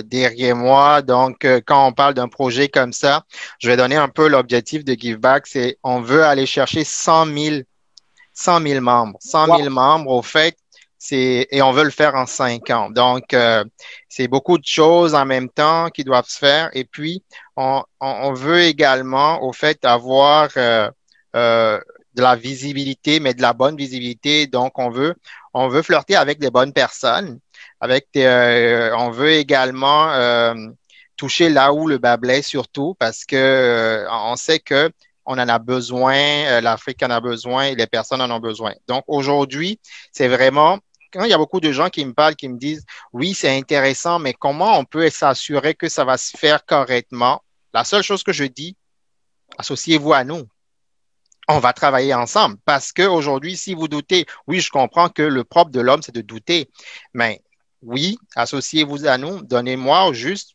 derrière moi. Donc, quand on parle d'un projet comme ça, je vais donner un peu l'objectif de Give Back, c'est on veut aller chercher 100 000 membres. 100 000 membres, au fait, et on veut le faire en 5 ans. Donc, c'est beaucoup de choses en même temps qui doivent se faire. Et puis, on veut également, au fait, avoir de la visibilité, mais de la bonne visibilité. Donc, on veut flirter avec des bonnes personnes. On veut également toucher là où le bas blesse surtout parce que on sait que on en a besoin, l'Afrique en a besoin et les personnes en ont besoin. Donc, aujourd'hui, c'est vraiment, quand il y a beaucoup de gens qui me parlent, qui me disent, oui, c'est intéressant, mais comment on peut s'assurer que ça va se faire correctement? La seule chose que je dis, associez-vous à nous. On va travailler ensemble parce qu'aujourd'hui, si vous doutez, oui, je comprends que le propre de l'homme, c'est de douter, mais oui, associez-vous à nous. Donnez-moi juste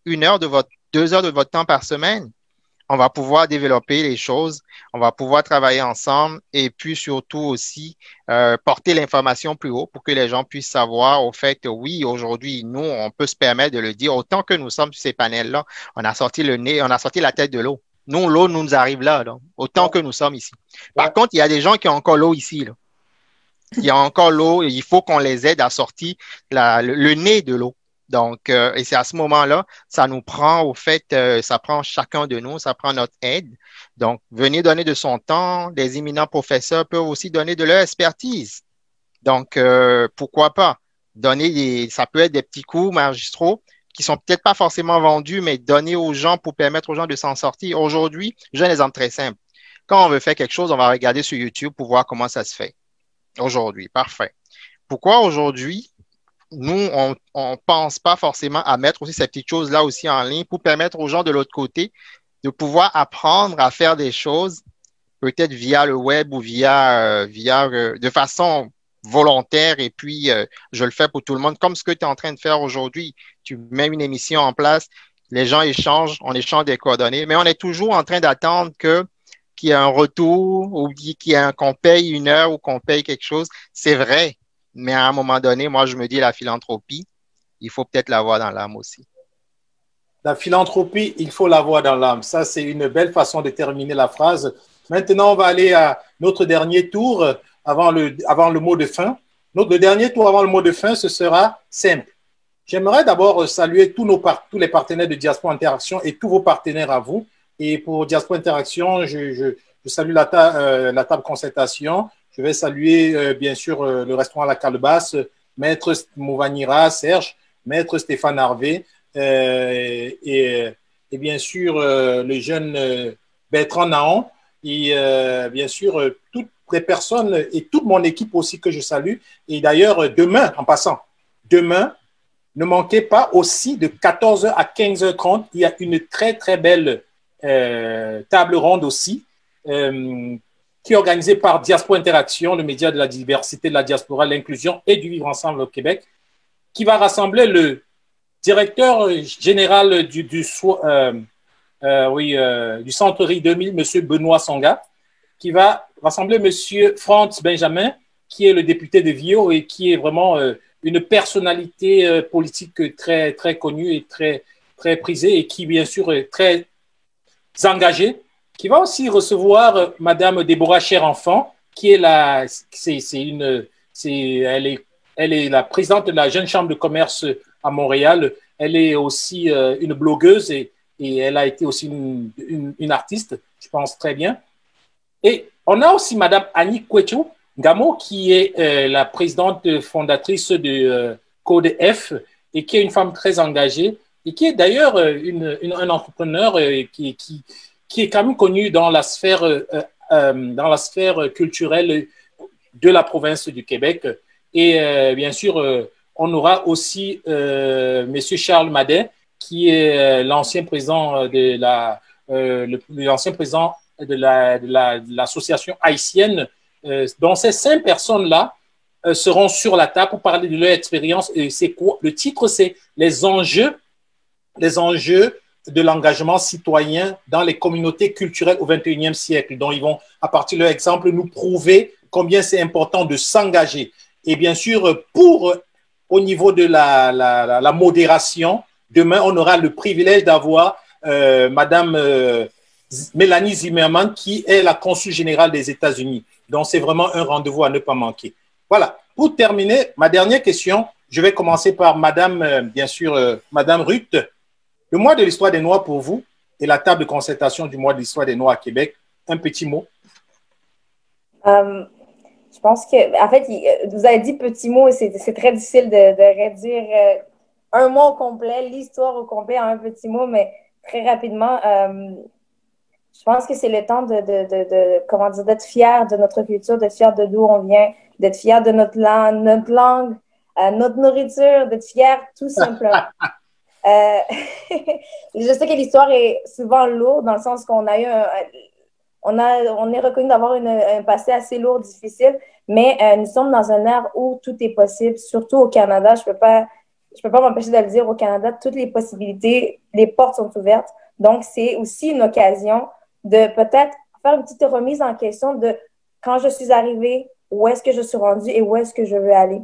2 heures de votre temps par semaine. On va pouvoir développer les choses, on va pouvoir travailler ensemble et puis surtout aussi porter l'information plus haut pour que les gens puissent savoir au fait, oui, aujourd'hui, nous, on peut se permettre de le dire. Autant que nous sommes sur ces panels-là, on a sorti le nez, on a sorti la tête de l'eau. Nous, l'eau nous arrive là, autant que nous sommes ici. Par contre, il y a des gens qui ont encore l'eau ici. Là. Il y a encore l'eau, il faut qu'on les aide à sortir le nez de l'eau. Donc, et c'est à ce moment-là, ça nous prend, au fait, ça prend chacun de nous, ça prend notre aide. Donc, venez donner de son temps. Les éminents professeurs peuvent aussi donner de leur expertise. Donc, pourquoi pas? Ça peut être des petits cours magistraux qui sont peut-être pas forcément vendus, mais donnés aux gens pour permettre aux gens de s'en sortir. Aujourd'hui, j'ai un exemple très simple. Quand on veut faire quelque chose, on va regarder sur YouTube pour voir comment ça se fait. Aujourd'hui, parfait. Pourquoi aujourd'hui, nous, on ne pense pas forcément à mettre aussi ces petites choses-là aussi en ligne pour permettre aux gens de l'autre côté de pouvoir apprendre à faire des choses, peut-être via le web ou de façon volontaire, et puis je le fais pour tout le monde, comme ce que tu es en train de faire aujourd'hui. Tu mets une émission en place, les gens échangent, on échange des coordonnées, mais on est toujours en train d'attendre qu'il y ait un retour ou qu'on paye une heure ou qu'on paye quelque chose. C'est vrai, mais à un moment donné, moi, je me dis la philanthropie, il faut peut-être l'avoir dans l'âme aussi. La philanthropie, il faut l'avoir dans l'âme. Ça, c'est une belle façon de terminer la phrase. Maintenant, on va aller à notre dernier tour avant le mot de fin. Le dernier tour avant le mot de fin, ce sera simple. J'aimerais d'abord saluer tous les partenaires de Diaspora Interaction et tous vos partenaires à vous. Et pour Diaspora Interaction, je salue la table concertation. Je vais saluer bien sûr le restaurant La Calebasse, Maître Mouvanira, Serge, Maître Stéphane Harvé et bien sûr le jeune Bertrand Naon et bien sûr toutes les personnes et toute mon équipe aussi que je salue. Et d'ailleurs, demain, en passant, demain, ne manquez pas aussi de 14h à 15h30, il y a une très très belle table ronde aussi qui est organisée par Diaspora Interaction, le média de la diversité, de la diaspora, l'inclusion et du vivre ensemble au Québec, qui va rassembler le directeur général du Centre-Ri 2000, M. Benoît Songa, qui va rassembler M. Franz Benjamin, qui est le député de Vio et qui est vraiment une personnalité politique très, très connue et très, très prisée et qui, bien sûr, est très engagée, qui va aussi recevoir Madame Déborah Cher-Enfant, qui est elle est la présidente de la Jeune Chambre de commerce à Montréal. Elle est aussi une blogueuse et elle a été aussi une artiste, je pense très bien. Et on a aussi Madame Annie Kwecho Gamo, qui est la présidente fondatrice de Code F et qui est une femme très engagée et qui est d'ailleurs un entrepreneur qui est quand même connu dans la sphère culturelle de la province du Québec. Et bien sûr, on aura aussi M. Charles Madet, qui est l'ancien président de l'association haïtienne. Donc, ces 5 personnes-là seront sur la table pour parler de leur expérience. Et c'est quoi? Le titre, c'est les enjeux de l'engagement citoyen dans les communautés culturelles au XXIe siècle. Donc, ils vont, à partir de leur exemple, nous prouver combien c'est important de s'engager. Et bien sûr, au niveau de la modération, demain, on aura le privilège d'avoir Madame Mélanie Zimmerman, qui est la consul générale des États-Unis. Donc, c'est vraiment un rendez-vous à ne pas manquer. Voilà. Pour terminer, ma dernière question, je vais commencer par Madame, bien sûr, Madame Ruth. Le mois de l'histoire des Noirs pour vous et la table de concertation du mois de l'histoire des Noirs à Québec. Un petit mot. Je pense que, en fait, vous avez dit petit mot et c'est très difficile de réduire un mot au complet, l'histoire au complet en un petit mot, mais très rapidement, je pense que c'est le temps comment dire, d'être fier de notre culture, d'être fier de d'où on vient, d'être fier de notre langue, notre nourriture, d'être fier tout simplement. Je sais que l'histoire est souvent lourde dans le sens qu'on a eu on est reconnu d'avoir un passé assez lourd, difficile, mais nous sommes dans un ère où tout est possible, surtout au Canada. Je peux pas m'empêcher de le dire, au Canada, toutes les possibilités, les portes sont ouvertes. Donc, c'est aussi une occasion de peut-être faire une petite remise en question de quand je suis arrivée, où est-ce que je suis rendue et où est-ce que je veux aller.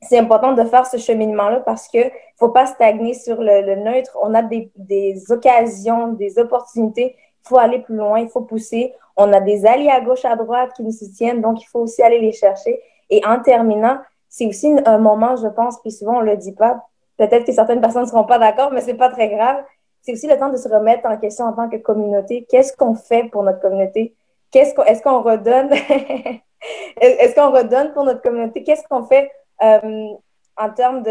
C'est important de faire ce cheminement-là parce qu'il ne faut pas stagner sur le neutre. On a des occasions, des opportunités. Il faut aller plus loin, il faut pousser. On a des alliés à gauche, à droite qui nous soutiennent, donc il faut aussi aller les chercher. Et en terminant, c'est aussi un moment, je pense, puis souvent on ne le dit pas, peut-être que certaines personnes ne seront pas d'accord, mais ce n'est pas très grave. C'est aussi le temps de se remettre en question en tant que communauté. Qu'est-ce qu'on fait pour notre communauté? Est-ce qu'on redonne? Est-ce qu'on redonne pour notre communauté? Qu'est-ce qu'on fait en termes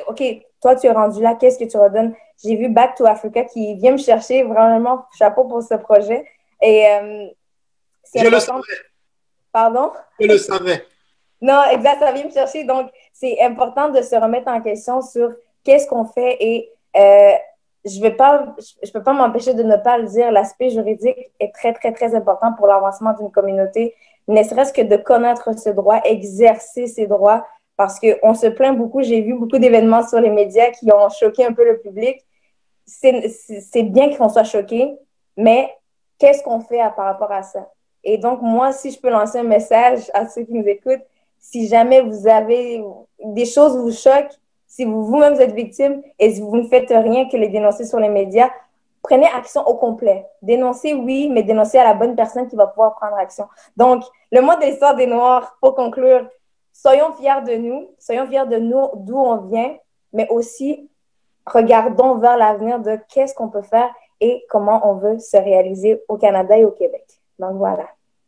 OK, toi, tu es rendu là, qu'est-ce que tu redonnes? J'ai vu Back to Africa qui vient me chercher, vraiment, chapeau pour ce projet. Et je le savais. Pardon? Je le savais. Non, exact, ça vient me chercher. Donc, c'est important de se remettre en question sur qu'est-ce qu'on fait et je peux pas m'empêcher de ne pas le dire. L'aspect juridique est très, très, très important pour l'avancement d'une communauté, ne serait-ce que de connaître ce droit, exercer ses droits, parce qu'on se plaint beaucoup. J'ai vu beaucoup d'événements sur les médias qui ont choqué un peu le public. C'est bien qu'on soit choqué, mais qu'est-ce qu'on fait par rapport à ça? Et donc, moi, si je peux lancer un message à ceux qui nous écoutent, si jamais vous avez des choses qui vous choquent, si vous-même êtes victime et si vous ne faites rien que les dénoncer sur les médias, prenez action au complet. Dénoncez, oui, mais dénoncez à la bonne personne qui va pouvoir prendre action. Donc, le mois de l'histoire des Noirs, pour conclure, soyons fiers de nous, d'où on vient, mais aussi regardons vers l'avenir de qu'est-ce qu'on peut faire et comment on veut se réaliser au Canada et au Québec. Donc, voilà.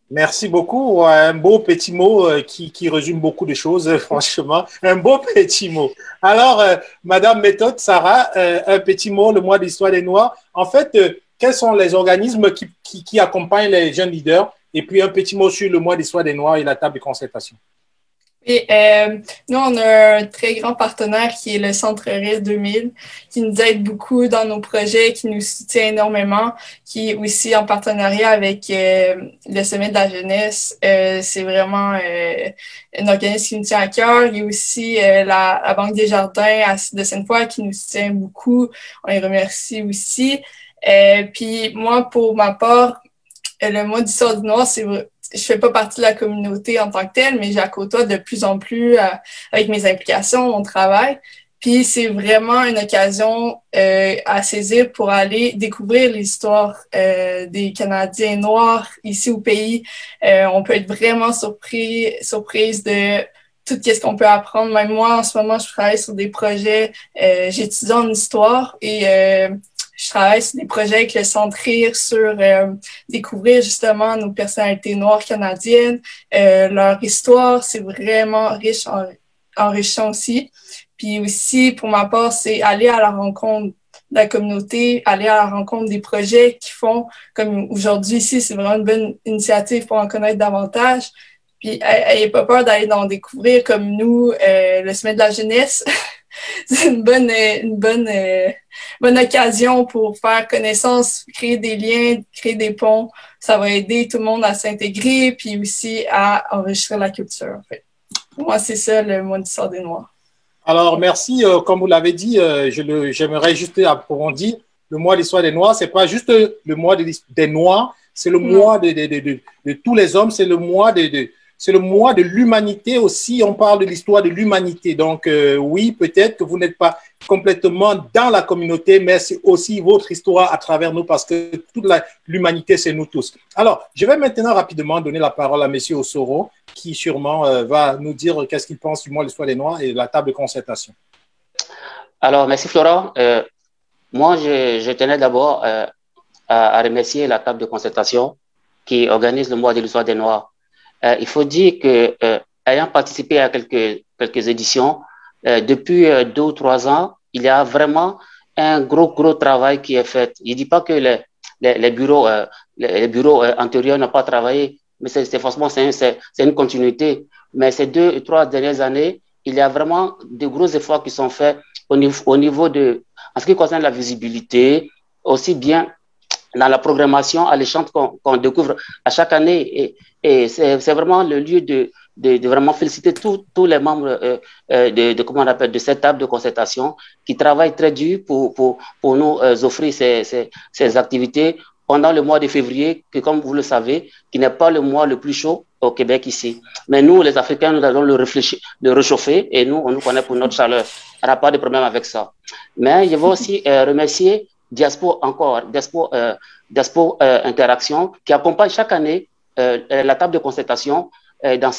Merci beaucoup. Un beau petit mot qui résume beaucoup de choses, franchement. Un beau petit mot. Alors, Madame Méthode, Sarah, un petit mot, le mois de l'histoire des Noirs. En fait, quels sont les organismes qui accompagnent les jeunes leaders? Et puis, un petit mot sur le mois de l'histoire des Noirs et la table de concertation. Et nous, on a un très grand partenaire qui est le Centre RIS 2000, qui nous aide beaucoup dans nos projets, qui nous soutient énormément, qui est aussi en partenariat avec le Sommet de la jeunesse. C'est vraiment un organisme qui nous tient à cœur. Il y a aussi la Banque des Jardins de Sainte-Foy qui nous soutient beaucoup. On les remercie aussi. Puis moi, pour ma part, le mois d'histoire du Noir, je fais pas partie de la communauté en tant que telle, mais j'accotoie de plus en plus avec mes implications, mon travail. Puis c'est vraiment une occasion à saisir pour aller découvrir l'histoire des Canadiens noirs ici au pays. On peut être vraiment surprise de tout ce qu'on peut apprendre. Même moi, en ce moment, je travaille sur des projets, j'étudie en histoire et je travaille sur des projets avec le Centre RIR sur découvrir justement nos personnalités noires canadiennes, leur histoire. C'est vraiment riche, enrichissant aussi. Puis aussi, pour ma part, c'est aller à la rencontre de la communauté, aller à la rencontre des projets qui font, comme aujourd'hui ici, c'est vraiment une bonne initiative pour en connaître davantage. Puis, ayez pas peur d'aller en découvrir comme nous, le Sommet de la jeunesse. C'est une bonne occasion pour faire connaissance, créer des liens, créer des ponts. Ça va aider tout le monde à s'intégrer puis aussi à enrichir la culture. En fait. Pour moi, c'est ça le mois d'histoire des Noirs. Alors, merci. Comme vous l'avez dit, j'aimerais juste approfondir. Le mois d'histoire des Noirs, c'est pas juste le mois des Noirs, c'est le mois de tous les hommes, c'est le mois c'est le mois de l'humanité aussi. On parle de l'histoire de l'humanité. Donc, oui, peut-être que vous n'êtes pas complètement dans la communauté, mais c'est aussi votre histoire à travers nous parce que toute l'humanité, c'est nous tous. Alors, je vais maintenant rapidement donner la parole à M. Osoro qui sûrement va nous dire qu'est-ce qu'il pense du mois de l'histoire des Noirs et de la table de concertation. Alors, merci Florent. Moi, je tenais d'abord à remercier la table de concertation qui organise le mois de l'histoire des Noirs. Il faut dire que, ayant participé à quelques éditions, depuis 2 ou 3 ans, il y a vraiment un gros travail qui est fait. Je ne dis pas que les bureaux antérieurs n'ont pas travaillé, mais franchement, c'est une continuité. Mais ces 2 ou 3 dernières années, il y a vraiment de gros efforts qui sont faits au niveau en ce qui concerne la visibilité, aussi bien dans la programmation alléchante qu'on découvre à chaque année. Et c'est vraiment le lieu de vraiment féliciter tous les membres comment on appelle, de cette table de concertation qui travaillent très dur pour nous offrir ces activités pendant le mois de février, que comme vous le savez, qui n'est pas le mois le plus chaud au Québec ici. Mais nous, les Africains, nous allons le réchauffer et nous, on nous connaît pour notre chaleur. On n'a pas de problème avec ça. Mais je veux aussi remercier Diaspora Interaction qui accompagne chaque année la table de concertation dans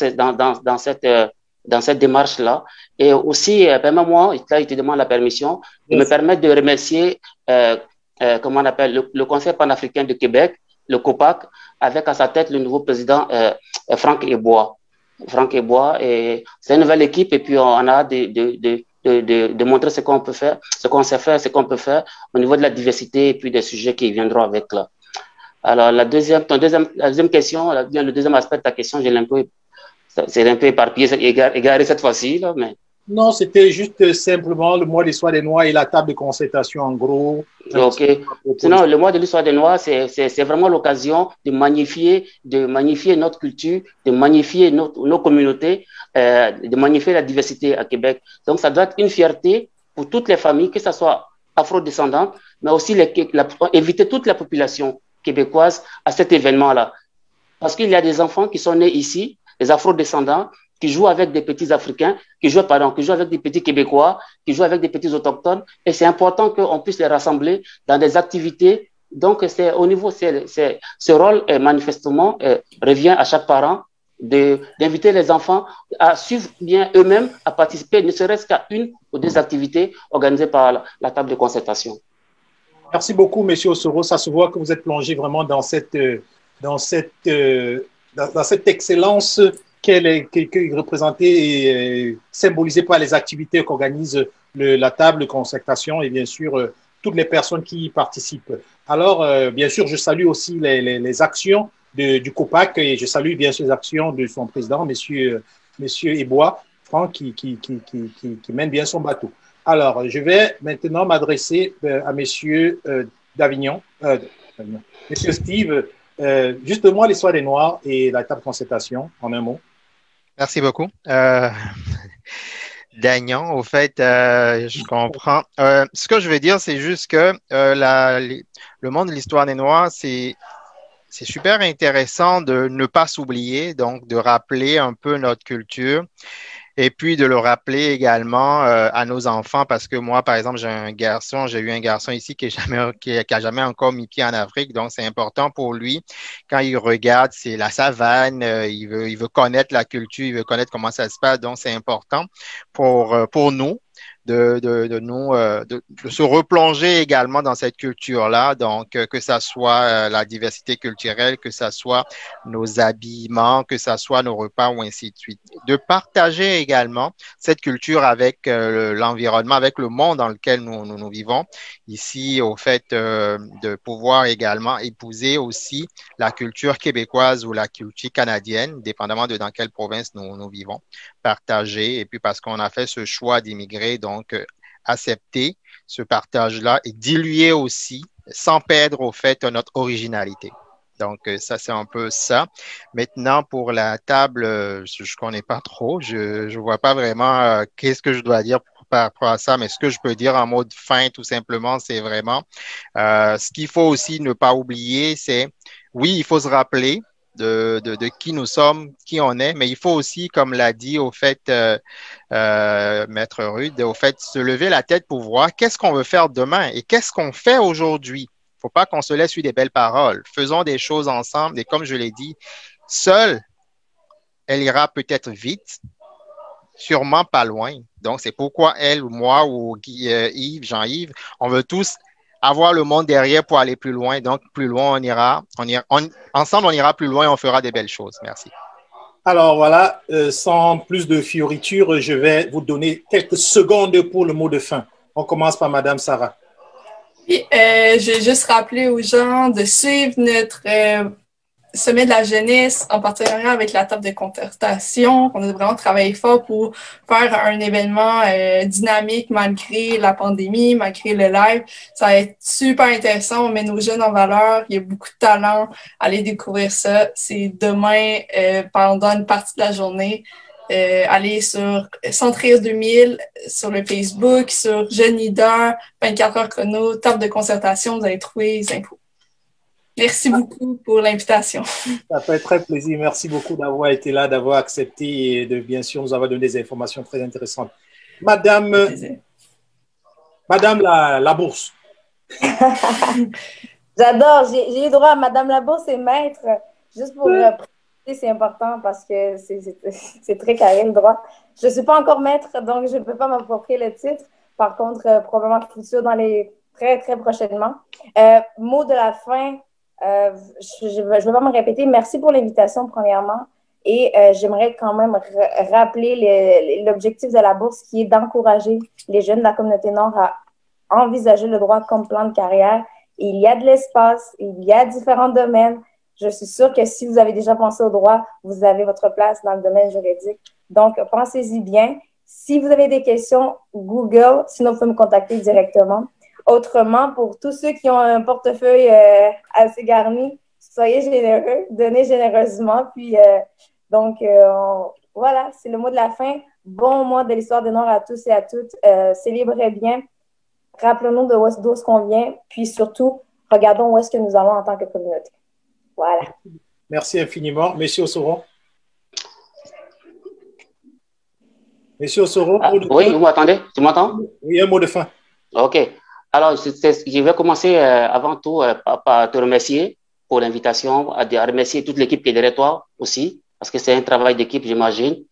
cette démarche-là. Et aussi, permets-moi, là, je te demande la permission, de me permettre de remercier, comment on appelle, le Conseil panafricain de Québec, le COPAC, avec à sa tête le nouveau président Franck Ebois. Franck Ebois, et c'est une nouvelle équipe, et puis on a de montrer ce qu'on peut faire, ce qu'on sait faire, ce qu'on peut faire au niveau de la diversité et puis des sujets qui viendront avec là. Alors, la deuxième question, le deuxième aspect de ta question, c'est un peu éparpillé, égaré cette fois-ci, là, mais... Non, c'était juste simplement le mois de l'histoire des Noirs et la table de concertation, en gros. OK. Sinon, le mois de l'histoire des Noirs, c'est vraiment l'occasion de magnifier notre culture, de magnifier nos communautés, de magnifier la diversité à Québec. Donc, ça doit être une fierté pour toutes les familles, que ce soit afro-descendantes, mais aussi éviter toute la population québécoise à cet événement-là. Parce qu'il y a des enfants qui sont nés ici, des afro-descendants, qui jouent avec des petits Africains, qui jouent avec des petits Québécois, qui jouent avec des petits Autochtones. Et c'est important qu'on puisse les rassembler dans des activités. Donc, ce rôle, manifestement, revient à chaque parent d'inviter les enfants à suivre bien eux-mêmes, à participer, ne serait-ce qu'à une ou deux activités organisées par la table de concertation. Merci beaucoup, M. Osoro. Ça se voit que vous êtes plongé vraiment dans cette excellence qu'elle est représentée et symbolisée par les activités qu'organise la table de concertation et bien sûr toutes les personnes qui y participent. Alors, bien sûr, je salue aussi les actions du COPAC et je salue bien sûr les actions de son président, monsieur Ebois, Franck, qui mène bien son bateau. Alors, je vais maintenant m'adresser à monsieur Davignon, monsieur Steve, justement l'histoire des Noirs et la table de concertation, en un mot. Merci beaucoup. Dagnon, au fait, je comprends. Ce que je veux dire, c'est juste que le monde de l'histoire des Noirs, c'est super intéressant de ne pas s'oublier, donc de rappeler un peu notre culture et puis de le rappeler également à nos enfants parce que moi, par exemple, j'ai eu un garçon ici qui a jamais encore mis pied en Afrique, donc c'est important pour lui. Quand il regarde, c'est la savane, il veut connaître la culture, il veut connaître comment ça se passe, donc c'est important pour nous de se replonger également dans cette culture-là, donc que ça soit la diversité culturelle, que ça soit nos habillements, que ça soit nos repas ou ainsi de suite. De partager également cette culture avec l'environnement, avec le monde dans lequel nous vivons. Ici, au fait de pouvoir également épouser aussi la culture québécoise ou la culture canadienne, dépendamment de dans quelle province nous vivons, partager. Et puis parce qu'on a fait ce choix d'immigrer, donc accepter ce partage-là et diluer aussi, sans perdre au fait notre originalité. Donc, ça, c'est un peu ça. Maintenant, pour la table, je ne connais pas trop. Je ne vois pas vraiment qu'est-ce que je dois dire par rapport à ça, mais ce que je peux dire en mode fin, tout simplement, c'est vraiment ce qu'il faut aussi ne pas oublier, c'est, oui, il faut se rappeler de qui nous sommes, qui on est, mais il faut aussi, comme l'a dit au fait Maître Rude, au fait se lever la tête pour voir qu'est-ce qu'on veut faire demain et qu'est-ce qu'on fait aujourd'hui. Il ne faut pas qu'on se laisse sur des belles paroles. Faisons des choses ensemble et comme je l'ai dit, seule, elle ira peut-être vite, sûrement pas loin. Donc, c'est pourquoi elle ou moi ou Yves, Jean-Yves, on veut tous avoir le monde derrière pour aller plus loin. Donc, plus loin, ensemble, on ira plus loin et on fera des belles choses. Merci. Alors voilà, sans plus de fioritures, je vais vous donner quelques secondes pour le mot de fin. On commence par Madame Sarah. Oui, je vais juste rappeler aux gens de suivre notre Sommet de la jeunesse en partenariat avec la table de concertation. On a vraiment travaillé fort pour faire un événement dynamique malgré la pandémie, malgré le live. Ça va être super intéressant. On met nos jeunes en valeur. Il y a beaucoup de talent. Allez découvrir ça. C'est demain pendant une partie de la journée. Allez sur Centrir 2000 sur le Facebook, sur Jeune Leader, 24 heures chrono, table de concertation. Vous allez trouver les infos. Merci beaucoup pour l'invitation. Ça fait très plaisir. Merci beaucoup d'avoir été là, d'avoir accepté et de bien sûr nous avoir donné des informations très intéressantes. Madame la Bourse. J'adore. J'ai eu droit à Madame la Bourse et Maître, juste pour c'est important parce que c'est très carré le droit. Je ne suis pas encore maître, donc je ne peux pas m'approprier le titre. Par contre, probablement futur dans les très, très prochainement. Mot de la fin, je ne vais pas me répéter. Merci pour l'invitation, premièrement. Et j'aimerais quand même rappeler l'objectif de la bourse qui est d'encourager les jeunes de la communauté nord à envisager le droit comme plan de carrière. Il y a de l'espace, il y a différents domaines. Je suis sûre que si vous avez déjà pensé au droit, vous avez votre place dans le domaine juridique. Donc, pensez-y bien. Si vous avez des questions, Google, sinon vous pouvez me contacter directement. Autrement, pour tous ceux qui ont un portefeuille assez garni, soyez généreux, donnez généreusement. Puis, voilà, c'est le mot de la fin. Bon mois de l'histoire des Noirs à tous et à toutes. Célébrez bien. Rappelons-nous d'où est-ce qu'on vient. Puis surtout, regardons où est-ce que nous allons en tant que communauté. Voilà. Merci infiniment. Monsieur Osoro. Monsieur Osoro. Oui, vous m'entendez? Tu m'entends? Oui, un mot de fin. OK. Alors, je vais commencer avant tout par te remercier pour l'invitation, à remercier toute l'équipe qui est derrière toi aussi, parce que c'est un travail d'équipe, j'imagine.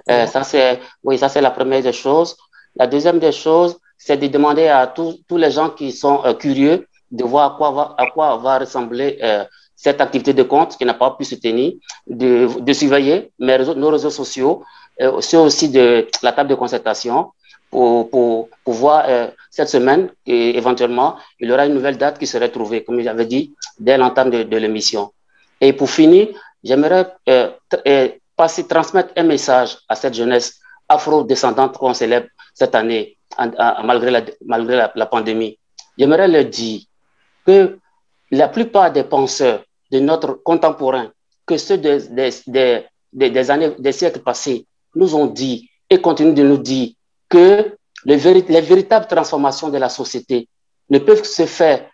Ça, c'est la première des choses. La deuxième des choses, c'est de demander à tous les gens qui sont curieux de voir à quoi va ressembler cette activité de compte qui n'a pas pu se tenir, de surveiller nos réseaux sociaux, ceux aussi de la table de concertation, pour voir cette semaine, et éventuellement, il y aura une nouvelle date qui serait trouvée, comme j'avais dit, dès l'entame de l'émission. Et pour finir, j'aimerais transmettre un message à cette jeunesse afro-descendante qu'on célèbre cette année, malgré la pandémie. J'aimerais leur dire que la plupart des penseurs de notre contemporain, que ceux des siècles passés, nous ont dit et continuent de nous dire que les véritables transformations de la société ne peuvent se faire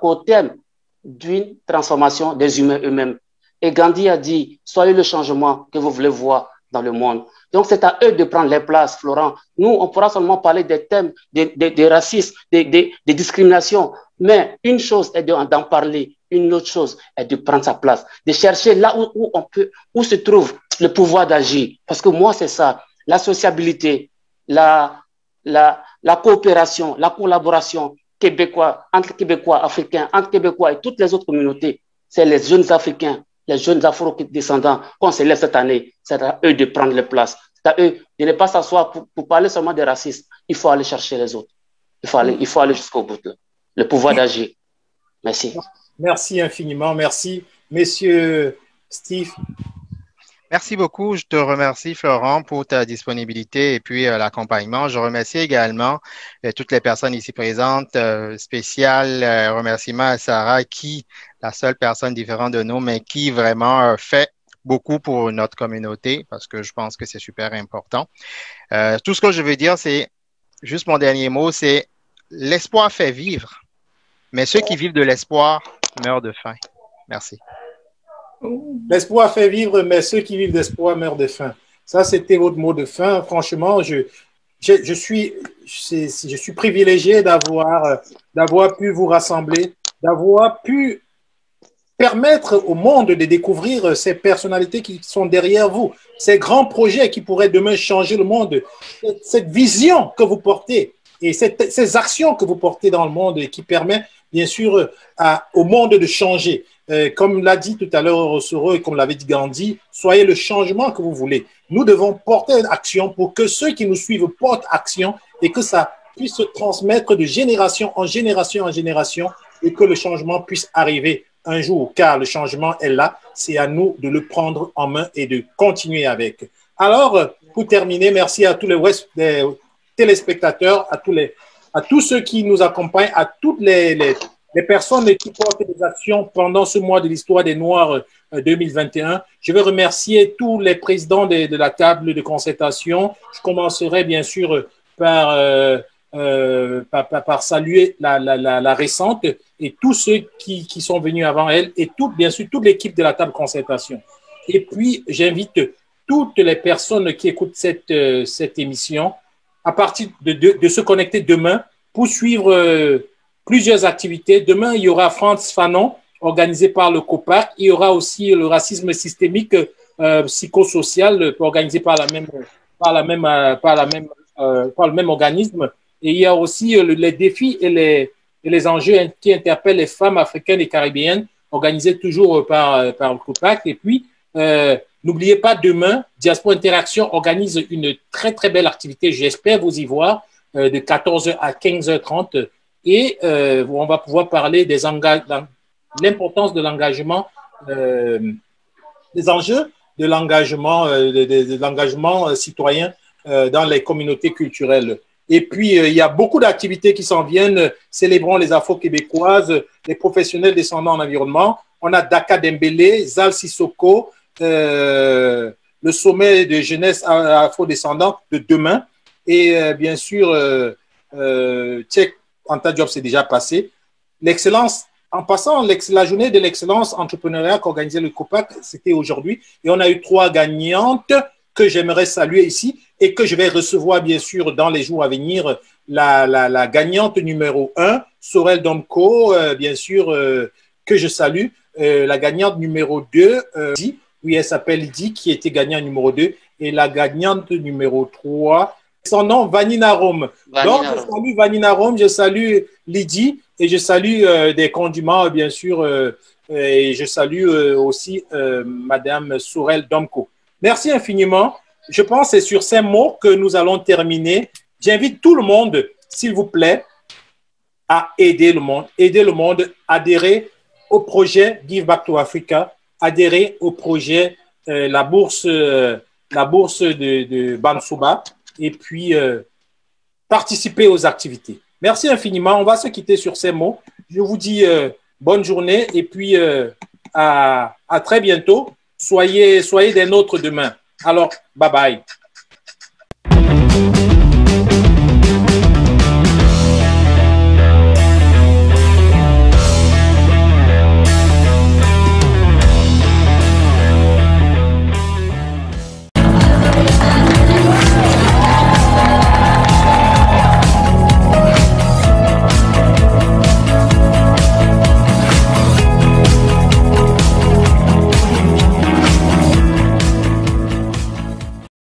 qu'au terme d'une transformation des humains eux-mêmes. Et Gandhi a dit, soyez le changement que vous voulez voir dans le monde. Donc, c'est à eux de prendre les places, Florent. Nous, on pourra seulement parler des thèmes des racismes, des discriminations. Mais une chose est d'en parler, une autre chose est de prendre sa place, de chercher là où se trouve le pouvoir d'agir. Parce que moi, c'est ça, la sociabilité, la coopération, la collaboration entre Québécois, Africains, entre Québécois et toutes les autres communautés. C'est les jeunes Africains, les jeunes afro-descendants qu'on célèbre cette année. C'est à eux de prendre les places. C'est à eux de ne pas s'asseoir pour parler seulement des racistes. Il faut aller chercher les autres. Il faut aller jusqu'au bout. Le pouvoir d'agir. Merci. Merci infiniment. Merci. Monsieur Steve. Merci beaucoup. Je te remercie, Florent, pour ta disponibilité et puis l'accompagnement. Je remercie également toutes les personnes ici présentes. Spécial remerciement à Sarah, la seule personne différente de nous, mais qui vraiment fait beaucoup pour notre communauté, parce que je pense que c'est super important. Tout ce que je veux dire, c'est juste mon dernier mot, c'est l'espoir fait vivre, mais ceux qui vivent de l'espoir meurent de faim. Merci. L'espoir fait vivre, mais ceux qui vivent d'espoir meurent de faim. Ça, c'était votre mot de fin. Franchement, je suis privilégié d'avoir pu vous rassembler, d'avoir pu permettre au monde de découvrir ces personnalités qui sont derrière vous, ces grands projets qui pourraient demain changer le monde, cette vision que vous portez et ces actions que vous portez dans le monde et qui permet bien sûr au monde de changer. Comme l'a dit tout à l'heure Osoro et comme l'avait dit Gandhi, soyez le changement que vous voulez. Nous devons porter une action pour que ceux qui nous suivent portent action et que ça puisse se transmettre de génération en génération en génération et que le changement puisse arriver un jour, car le changement est là. C'est à nous de le prendre en main et de continuer avec. Alors, pour terminer, merci à tous les téléspectateurs, à tous ceux qui nous accompagnent, à toutes les personnes qui portent des actions pendant ce mois de l'histoire des Noirs 2021. Je veux remercier tous les présidents de la table de concertation. Je commencerai bien sûr par saluer la récente et tous ceux qui sont venus avant elle et bien sûr toute l'équipe de la table de concertation. Et puis, j'invite toutes les personnes qui écoutent cette émission à partir de se connecter demain pour suivre plusieurs activités. Demain, il y aura Frantz Fanon organisé par le COPAC. Il y aura aussi le racisme systémique psychosocial organisé par le même organisme. Et il y a aussi les défis et les enjeux qui interpellent les femmes africaines et caribéennes, organisés toujours par le COPAC. Et puis, n'oubliez pas, demain, Diaspora Interaction organise une très, très belle activité. J'espère vous y voir de 14h à 15h30. Et on va pouvoir parler de l'importance de l'engagement, des enjeux de l'engagement citoyen dans les communautés culturelles. Et puis, il y a beaucoup d'activités qui s'en viennent. Célébrons les Afro-Québécoises, les professionnels descendants en environnement. On a Daka Dembélé, Zal Sissoko, le sommet de jeunesse afro-descendante de demain. Et bien sûr, Tchèque Anta Diop s'est déjà passé. L'excellence, en passant, la journée de l'excellence entrepreneuriale qu'organisait le COPAC, c'était aujourd'hui. Et on a eu 3 gagnantes que j'aimerais saluer ici et que je vais recevoir, bien sûr, dans les jours à venir. La gagnante numéro 1, Sorel Domko, bien sûr, que je salue. La gagnante numéro 2, oui, elle s'appelle Lydie, qui était gagnante numéro 2. Et la gagnante numéro 3, son nom, Vanina Rome. Donc, je salue Vanina Rome, je salue Lydie et je salue des condiments, bien sûr, et je salue aussi Madame Sorel Domko. Merci infiniment. Je pense que c'est sur ces mots que nous allons terminer. J'invite tout le monde, s'il vous plaît, à aider le monde, adhérer au projet Give Back to Africa, adhérer au projet la bourse de Bansouba et puis participer aux activités. Merci infiniment. On va se quitter sur ces mots. Je vous dis bonne journée et puis à très bientôt. Soyez des nôtres demain. Alors, bye bye.